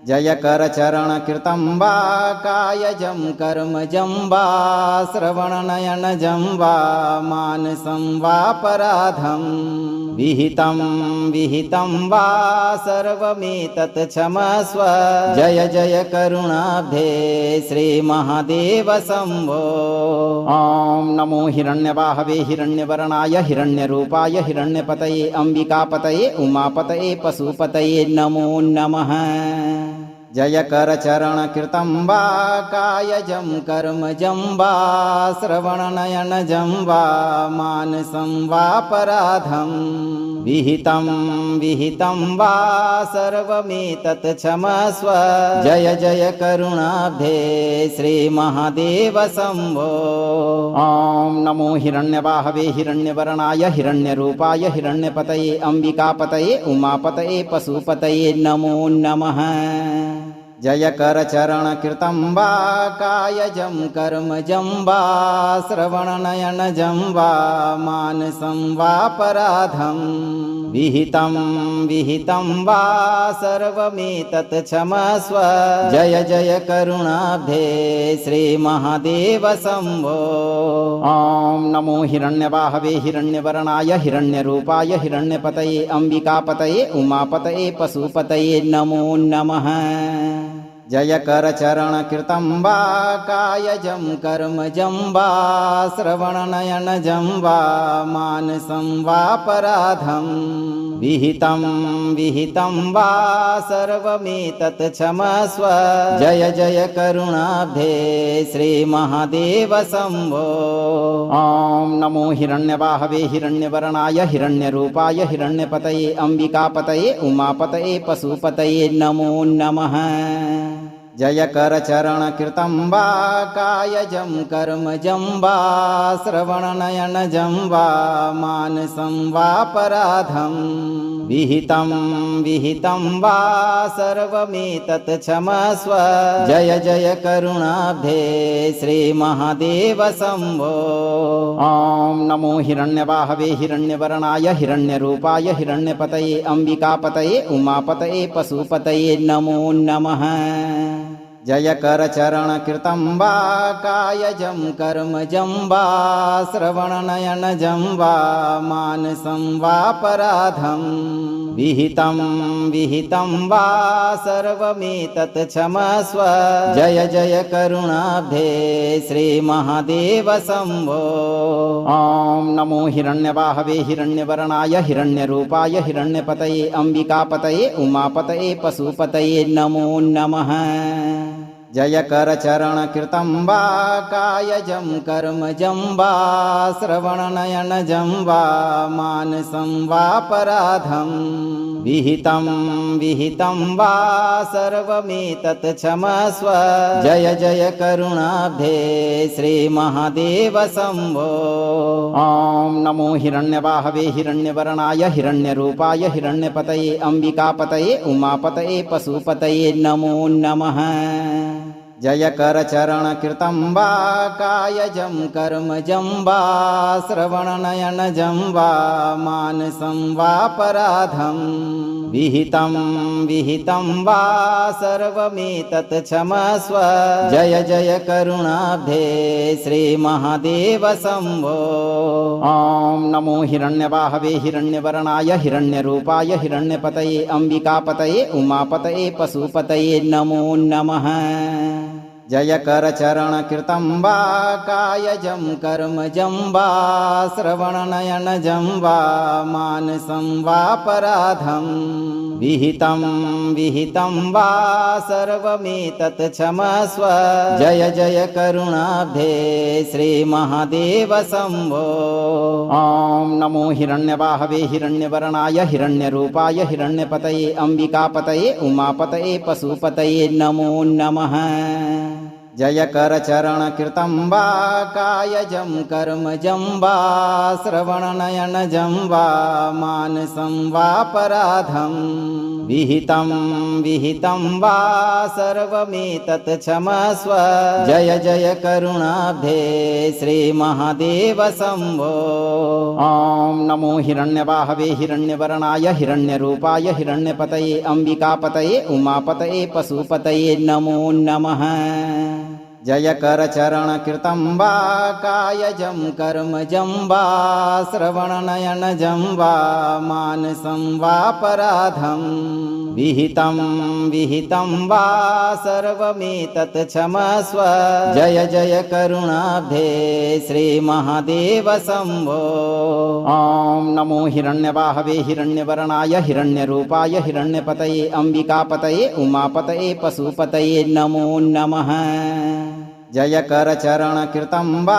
जय करचरणकृतं वा कायजं कर्मजं वा श्रवणनयनजं वा मानसं वापराधं विहितं वा सर्वमेतत् क्षमस्व। जय जय करुणाब्धे श्रीमहादेव शम्भो। ॐ नमो हिरण्यवाहवे हिरण्यवर्णाय हिरण्यरूपाय हिरण्यपतये अम्बिकापतये उमापतये पशुपतये नमो नमः। जय करचरणकृतं वा कायजं कर्मजं वा श्रवणनयनजं वा मानसं वापराधं विहितं वा सर्वमेतत् क्षमस्व। जय जय करुणाब्धे श्रीमहादेव शम्भो। ॐ नमो हिरण्यवाहवे हिरण्यवर्णाय हिरण्यरूपाय हिरण्यपतये अम्बिकापतये उमापतये पशुपतये नमो नमः। जय करचरणकृतं वा कायजं कर्मजं वा श्रवणनयनजं वा मानसं वापराधं विहितं वा सर्वमेतत् क्षमस्व। जय जय करुणाब्धे श्रीमहादेव शम्भो। ॐ नमो हिरण्यवाहवे हिरण्यवर्णाय हिरण्यरूपाय हिरण्यपतये अम्बिकापतये उमापतये पशुपतये नमो नमः। जय करचरणकृतं वा कायजं कर्मजं वा श्रवणनयनजं वा मानसं वापराधं विहितं वा सर्वमेतत् क्षमस्व। जय जय करुणाब्धे श्रीमहादेव शम्भो। ॐ नमो हिरण्यवाहवे हिरण्यवर्णाय हिरण्यरूपाय हिरण्यपतये अम्बिकापतये उमापतये पशुपतये नमो नमः। जय करचरणकृतं वा कायजं कर्मजं वा श्रवणनयनजं वा मानसं वापराधं विहितं विहितं वा सर्वमेतत् क्षमस्व जय जय करुणाब्धे श्रीमहादेव शम्भो। ॐ नमो हिरण्यवाहवे हिरण्यवर्णाय हिरण्यरूपाय हिरण्यपतये अम्बिकापतये उमापतये पशुपतये नमो नमः। जय करचरण कृतं वा कायजं कर्मजं वा श्रवणनयनजं वा मानसं वापराधं विहितं विहितं वा सर्वमेतत् क्षमस्व जय जय करुणाब्धे श्रीमहादेव शम्भो। ॐ नमो हिरण्यवाहवे हिरण्यवर्णाय हिरण्यरूपाय हिरण्यपतये अम्बिकापतये उमापतये पशुपतये नमो नमः। जय करचरण कृतं वा कायजं कर्मजं वा श्रवणनयनजं वा मानसं वापराधं विहितं विहितं वा सर्वमेतत् क्षमस्व जय जय करुणाब्धे श्रीमहादेव शम्भो। ॐ नमो हिरण्यवाहवे हिरण्यवर्णाय हिरण्यरूपाय हिरण्यपतये अम्बिकापतये उमापतये पशुपतये नमो नमः। जय करचरण कृतं वा कायजं कर्मजं वा श्रवणनयनजं वा मानसं वापराधं विहितं विहितं वा सर्वमेतत् क्षमस्व जय जय करुणाब्धे श्रीमहादेव शम्भो। ॐ नमो हिरण्यवाहवे हिरण्यवर्णाय हिरण्यरूपाय हिरण्यपतये अम्बिकापतये उमापतये पशुपतये नमो नमः। जय करचरण कृतं वा कायजं कर्मजं वा श्रवणनयनजं वा मानसं वापराधं विहितं विहितं वा सर्वमेतत् क्षमस्व जय जय करुणाब्धे श्रीमहादेव शम्भो। ॐ नमो हिरण्यवाहवे हिरण्यवर्णाय हिरण्यरूपाय हिरण्यपतये अम्बिकापतये उमापतये पशुपतये नमो नमः। जय करचरण कृतं वा कायजं कर्मजं वा श्रवणनयनजं वा मानसं वापराधं विहितं विहितं वा सर्वमेतत् क्षमस्व जय जय करुणाब्धे श्रीमहादेव शम्भो। ॐ नमो हिरण्यवाहवे हिरण्यवर्णाय हिरण्यरूपाय हिरण्यपतये अम्बिकापतये उमापतये पशुपतये नमो नमः। जय करचरण कृतं वा कायजं कर्मजं वा श्रवणनयनजं वा मानसं वापराधं विहितं विहितं वा सर्वमेतत् क्षमस्व जय जय करुणाब्धे श्रीमहादेव शम्भो। ॐ नमो हिरण्यवाहवे हिरण्यवर्णाय हिरण्यरूपाय हिरण्यपतये अम्बिकापतये उमापतये पशुपतये नमो नमः। जय करचरण कृतं वा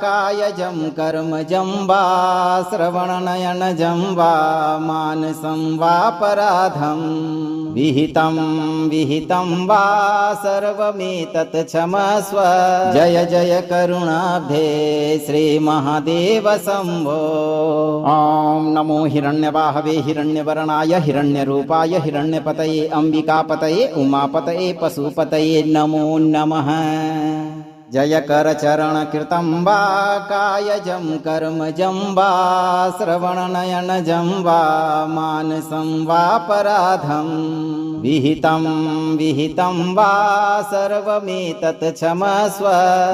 कायजं कर्मजं वा श्रवणनयनजं वा मानसं वापराधं विहितं विहितं वा सर्वमेतत् क्षमस्व जय जय करुणाब्धे श्रीमहादेव शम्भो। ॐ नमो हिरण्यवाहवे हिरण्यवर्णाय हिरण्यरूपाय हिरण्यपतये अम्बिकापतये उमापतये पशुपतये नमो नमः। जय करचरण कृतं वा कायजं कर्मजं वा श्रवणनयनजं वा मानसं वापराधं विहितं विहितं वा सर्वमेतत् क्षमस्व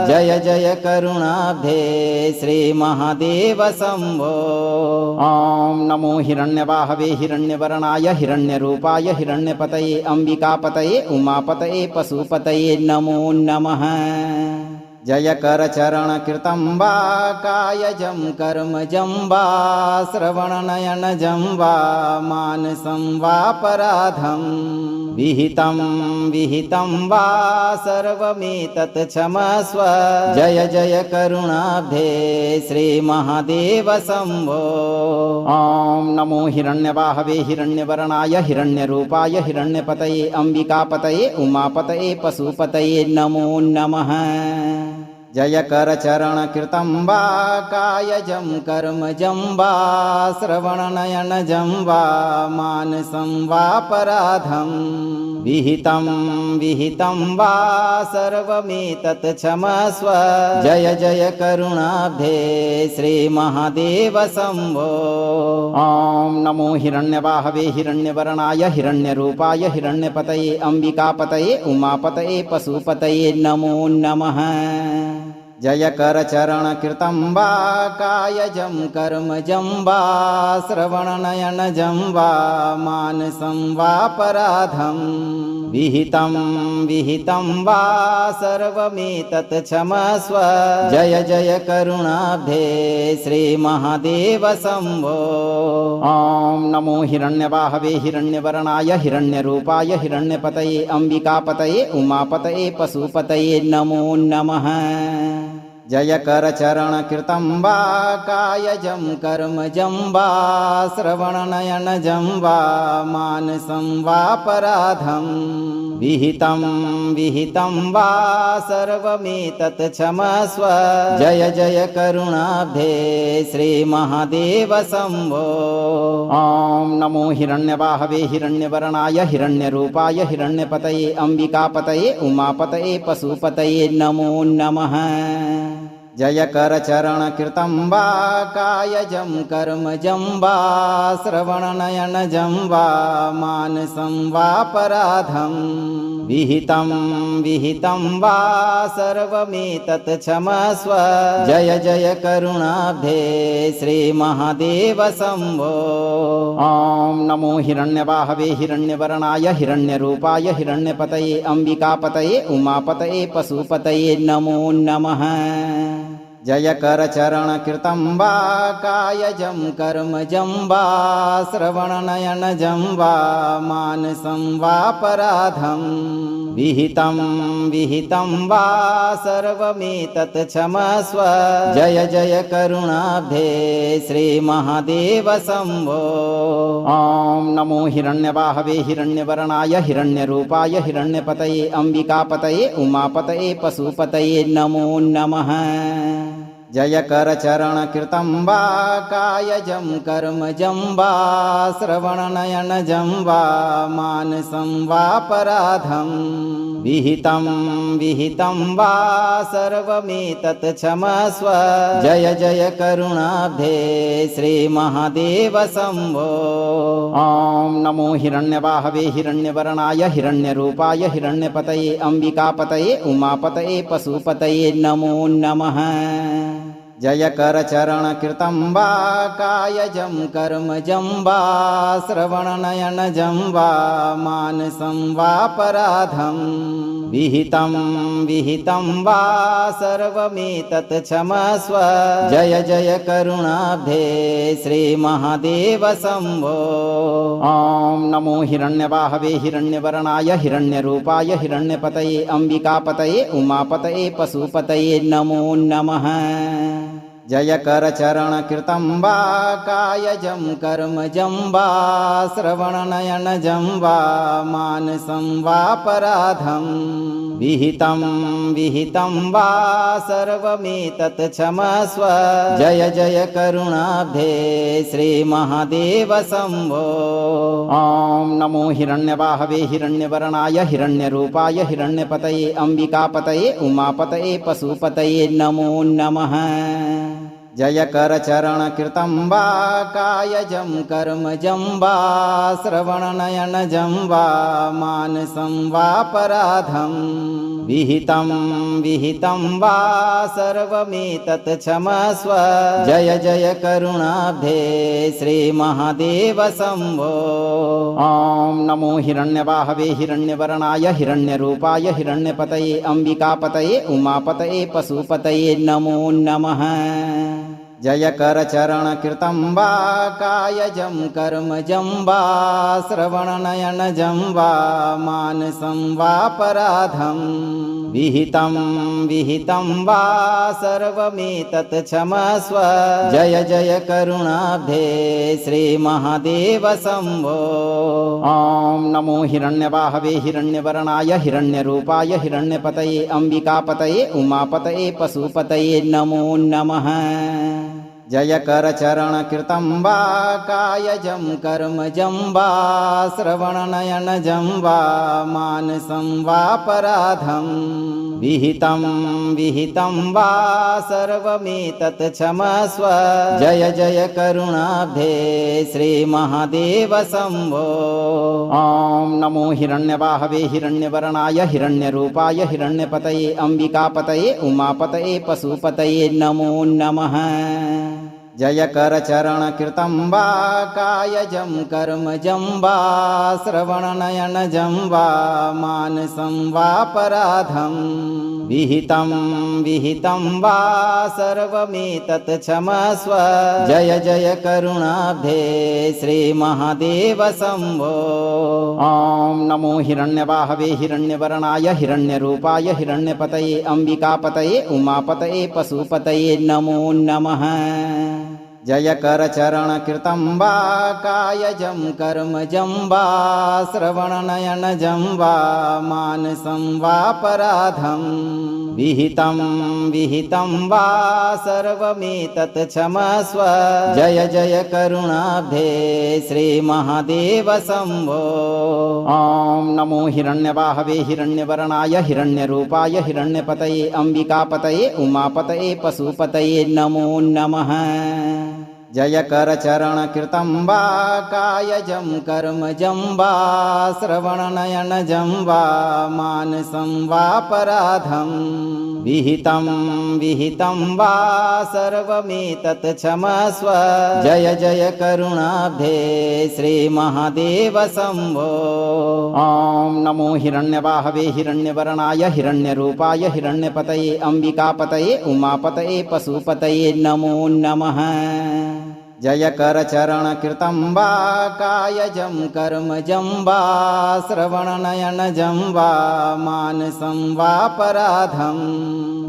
जय जय करुणाब्धे श्रीमहादेव शम्भो। ॐ नमो हिरण्यवाहवे हिरण्यवर्णाय हिरण्यरूपाय हिरण्यपतये अम्बिकापतये उमापतये पशुपतये नमो नमः। जय करचरण कृतं वा कायजं कर्मजं वा श्रवणनयनजं वा मानसं वापराधं विहितं विहितं वा सर्वमेतत् क्षमस्व जय जय करुणाब्धे श्रीमहादेव शम्भो। ॐ नमो हिरण्यवाहवे हिरण्यवर्णाय हिरण्यरूपाय हिरण्यपतये अम्बिकापतये उमापतये पशुपतये नमो नमः। जय करचरणकृतं वा कायजं कर्मजं वा श्रवणनयनजं वा मानसं वापराधं विहितं वा सर्वमेतत् क्षमस्व। जय जय करुणाब्धे श्रीमहादेव शम्भो। ॐ नमो हिरण्यवाहवे हिरण्यवर्णाय हिरण्यरूपाय हिरण्यपतये अम्बिकापतये उमापतये पशुपतये नमो नमः। जय करचरणकृतं वा कायजं कर्मजं वा श्रवणनयनजं वा मानसं वापराधं विहितं वा सर्वमेतत् क्षमस्व। जय जय करुणाब्धे श्रीमहादेव शम्भो। ॐ नमो हिरण्यवाहवे हिरण्यवर्णाय हिरण्यरूपाय हिरण्यपतये अम्बिकापतये उमापतये पशुपतये नमो नमः। जय करचरणकृतं वा कायजं कर्मजं वा श्रवणनयनजं वा मानसं वापराधं विहितं वा सर्वमेतत् क्षमस्व। जय जय करुणाब्धे श्रीमहादेव शम्भो। ॐ नमो हिरण्यवाहवे हिरण्यवर्णाय हिरण्यरूपाय हिरण्यपतये अम्बिकापतये उमापतये पशुपतये नमो नमः। जय करचरणकृतं वा कायजं कर्मजं वा श्रवणनयनजं वा मानसं वापराधं विहितं वा सर्वमेतत् क्षमस्व। जय जय करुणाब्धे श्रीमहादेव शम्भो। ॐ नमो हिरण्यवाहवे हिरण्यवर्णाय हिरण्यरूपाय हिरण्यपतये अम्बिकापतये उमापतये पशुपतये नमो नमः। जय करचरणकृतं वा कायजं कर्मजं वा श्रवणनयनजं वा मानसं वापराधं विहितं वा सर्वमेतत् क्षमस्व। जय जय करुणाब्धे श्रीमहादेव शम्भो। ॐ नमो हिरण्यवाहवे हिरण्यवर्णाय हिरण्यरूपाय हिरण्यपतये अम्बिकापतये उमापतये पशुपतये नमो नमः। जय करचरणकृतं वा कायजं कर्मजं वा श्रवणनयनजं वा मानसं वापराधं विहितं वा सर्वमेतत् क्षमस्व। जय जय करुणाब्धे श्रीमहादेव शम्भो। ॐ नमो हिरण्यवाहवे हिरण्यवर्णाय हिरण्यरूपाय हिरण्यपतये अम्बिकापतये उमापतये पशुपतये नमो नमः। जय करचरणकृतं वा कायजं कर्मजं वा श्रवणनयनजं वा मानसं वापराधं विहितं वा सर्वमेतत् क्षमस्व। जय जय करुणाब्धे श्रीमहादेव शम्भो। ॐ नमो हिरण्यवाहवे हिरण्यवर्णाय हिरण्यरूपाय हिरण्यपतये अम्बिकापतये उमापतये पशुपतये नमो नमः। जय करचरणकृतं वा कायजं कर्मजं वा श्रवणनयनजं वा मानसं वापराधं विहितं वा सर्वमेतत् क्षमस्व। जय जय करुणाब्धे श्रीमहादेव शम्भो। ॐ नमो हिरण्यवाहवे हिरण्यवर्णाय हिरण्यरूपाय हिरण्यपतये अम्बिकापतये उमापतये पशुपतये नमो नमः। जय करचरणकृतं वा कायजं कर्मजं वा श्रवणनयनजं वा मानसं वापराधं विहितं वा सर्वमेतत् क्षमस्व। जय जय करुणाब्धे श्रीमहादेव शम्भो। ॐ नमो हिरण्यवाहवे हिरण्यवर्णाय हिरण्यरूपाय हिरण्यपतये अम्बिकापतये उमापतये पशुपतये नमो नमः। जय करचरणकृतं वा कायजं कर्मजं वा श्रवणनयनजं वा मानसं वापराधं विहितं विहितं वा सर्वमेतत् क्षमस्व जय जय करुणाब्धे श्रीमहादेव शम्भो। ॐ नमो हिरण्यवाहवे हिरण्यवर्णाय हिरण्यरूपाय हिरण्यपतये अम्बिकापतये उमापतये पशुपतये नमो नमः। जय करचरण कृतं वा कायजं कर्मजं वा श्रवणनयनजं वा मानसं वापराधं विहितं विहितं वा सर्वमेतत् क्षमस्व जय जय करुणाब्धे श्रीमहादेव शम्भो। ॐ नमो हिरण्यवाहवे हिरण्यवर्णाय हिरण्यरूपाय हिरण्यपतये अम्बिकापतये उमापतये पशुपतये नमो नमः। जय करचरण कृतं वा कायजं कर्मजं वा श्रवणनयनजं वा मानसं वापराधं विहितं विहितं वा सर्वमेतत् क्षमस्व जय जय करुणाब्धे श्रीमहादेव शम्भो। ॐ नमो हिरण्यवाहवे हिरण्यवर्णाय हिरण्यरूपाय हिरण्यपतये अम्बिकापतये उमापतये पशुपतये नमो नमः। जय करचरण कृतं वा कायजं कर्मजं वा श्रवणनयनजं वा मानसं वापराधं विहितं विहितं वा सर्वमेतत् क्षमस्व जय जय करुणाब्धे श्रीमहादेव शम्भो। ॐ नमो हिरण्यवाहवे हिरण्यवर्णाय हिरण्यरूपाय हिरण्यपतये अम्बिकापतये उमापतये पशुपतये नमो नमः। जय करचरण कृतं वा कायजं कर्मजं वा श्रवणनयनजं वा मानसं वापराधं विहितं विहितं वा सर्वमेतत् क्षमस्व जय जय करुणाब्धे श्रीमहादेव शम्भो। ॐ नमो हिरण्यवाहवे हिरण्यवर्णाय हिरण्यरूपाय हिरण्यपतये अम्बिकापतये उमापतये पशुपतये नमो नमः। जय करचरण कृतं वा कायजं कर्मजं वा श्रवणनयनजं वा मानसं वापराधं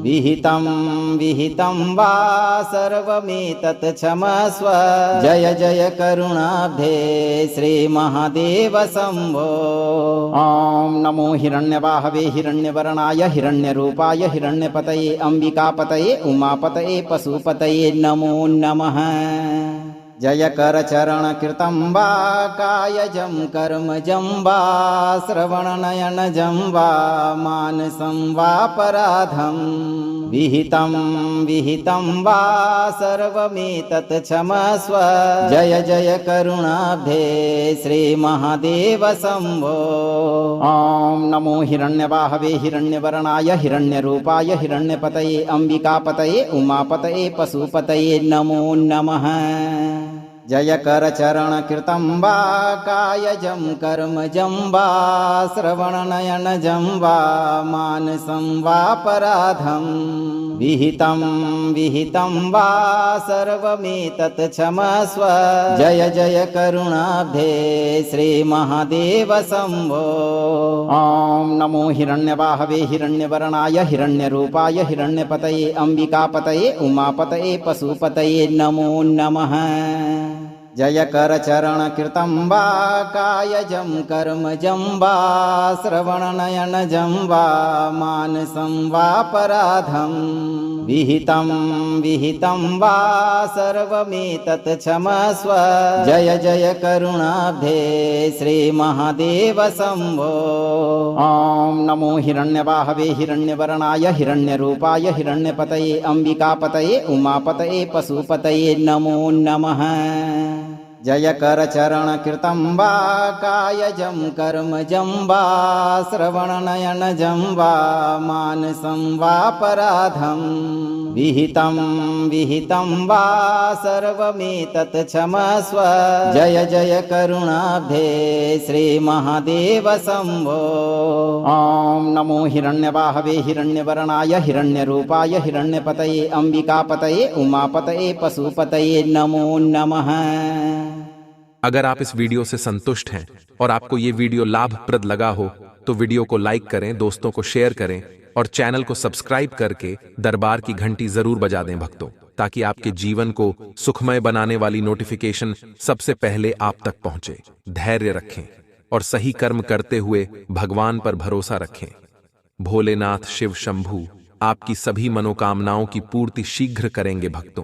विहितं विहितं वा सर्वमेतत् क्षमस्व जय जय करुणाब्धे श्रीमहादेव शम्भो। ॐ नमो हिरण्यवाहवे हिरण्यवर्णाय हिरण्यरूपाय हिरण्यपतये अम्बिकापतये उमापतये पशुपतये नमो नमः। जय करचरण कृतं वा कायजं कर्मजं वा श्रवणनयनजं वा मानसं वापराधं विहितं विहितं वा सर्वमेतत् क्षमस्व जय जय करुणाब्धे श्रीमहादेव शम्भो। ॐ नमो हिरण्यवाहवे हिरण्यवर्णाय हिरण्यरूपाय हिरण्यपतये अम्बिकापतये उमापतये पशुपतये नमो नमः। जय करचरण कृतं वा कायजं कर्मजं वा श्रवणनयनजं वा मानसं वापराधं विहितं विहितं वा सर्वमेतत् क्षमस्व जय जय करुणाब्धे श्रीमहादेव शम्भो। ॐ नमो हिरण्यवाहवे हिरण्यवर्णाय हिरण्यरूपाय हिरण्यपतये अम्बिकापतये उमापतये पशुपतये नमो नमः। जय करचरण कृतं वा कायजं कर्मजं वा श्रवणनयनजं वा मानसं वापराधं विहितं विहितं वा सर्वमेतत् क्षमस्व जय जय करुणाब्धे श्रीमहादेव शम्भो। ॐ नमो हिरण्यवाहवे हिरण्यवर्णाय हिरण्यरूपाय हिरण्यपतये अम्बिकापतये उमापतये पशुपतये नमो नमः। जय करचरण कृतं वा कायजं कर्मजं वा श्रवणनयनजं वा मानसं वापराधं विहितं विहितं वा सर्वमेतत् क्षमस्व जय जय करुणाब्धे श्रीमहादेव शम्भो। ॐ नमो हिरण्यवाहवे हिरण्यवर्णाय हिरण्यरूपाय हिरण्यपतये अम्बिकापतये उमापतये पशुपतये नमो नमः। अगर आप इस वीडियो से संतुष्ट हैं और आपको ये वीडियो लाभप्रद लगा हो तो वीडियो को लाइक करें, दोस्तों को शेयर करें और चैनल को सब्सक्राइब करके दरबार की घंटी जरूर बजा दें भक्तों, ताकि आपके जीवन को सुखमय बनाने वाली नोटिफिकेशन सबसे पहले आप तक पहुंचे। धैर्य रखें और सही कर्म करते हुए भगवान पर भरोसा रखें। भोलेनाथ शिव शंभू आपकी सभी मनोकामनाओं की पूर्ति शीघ्र करेंगे भक्तों।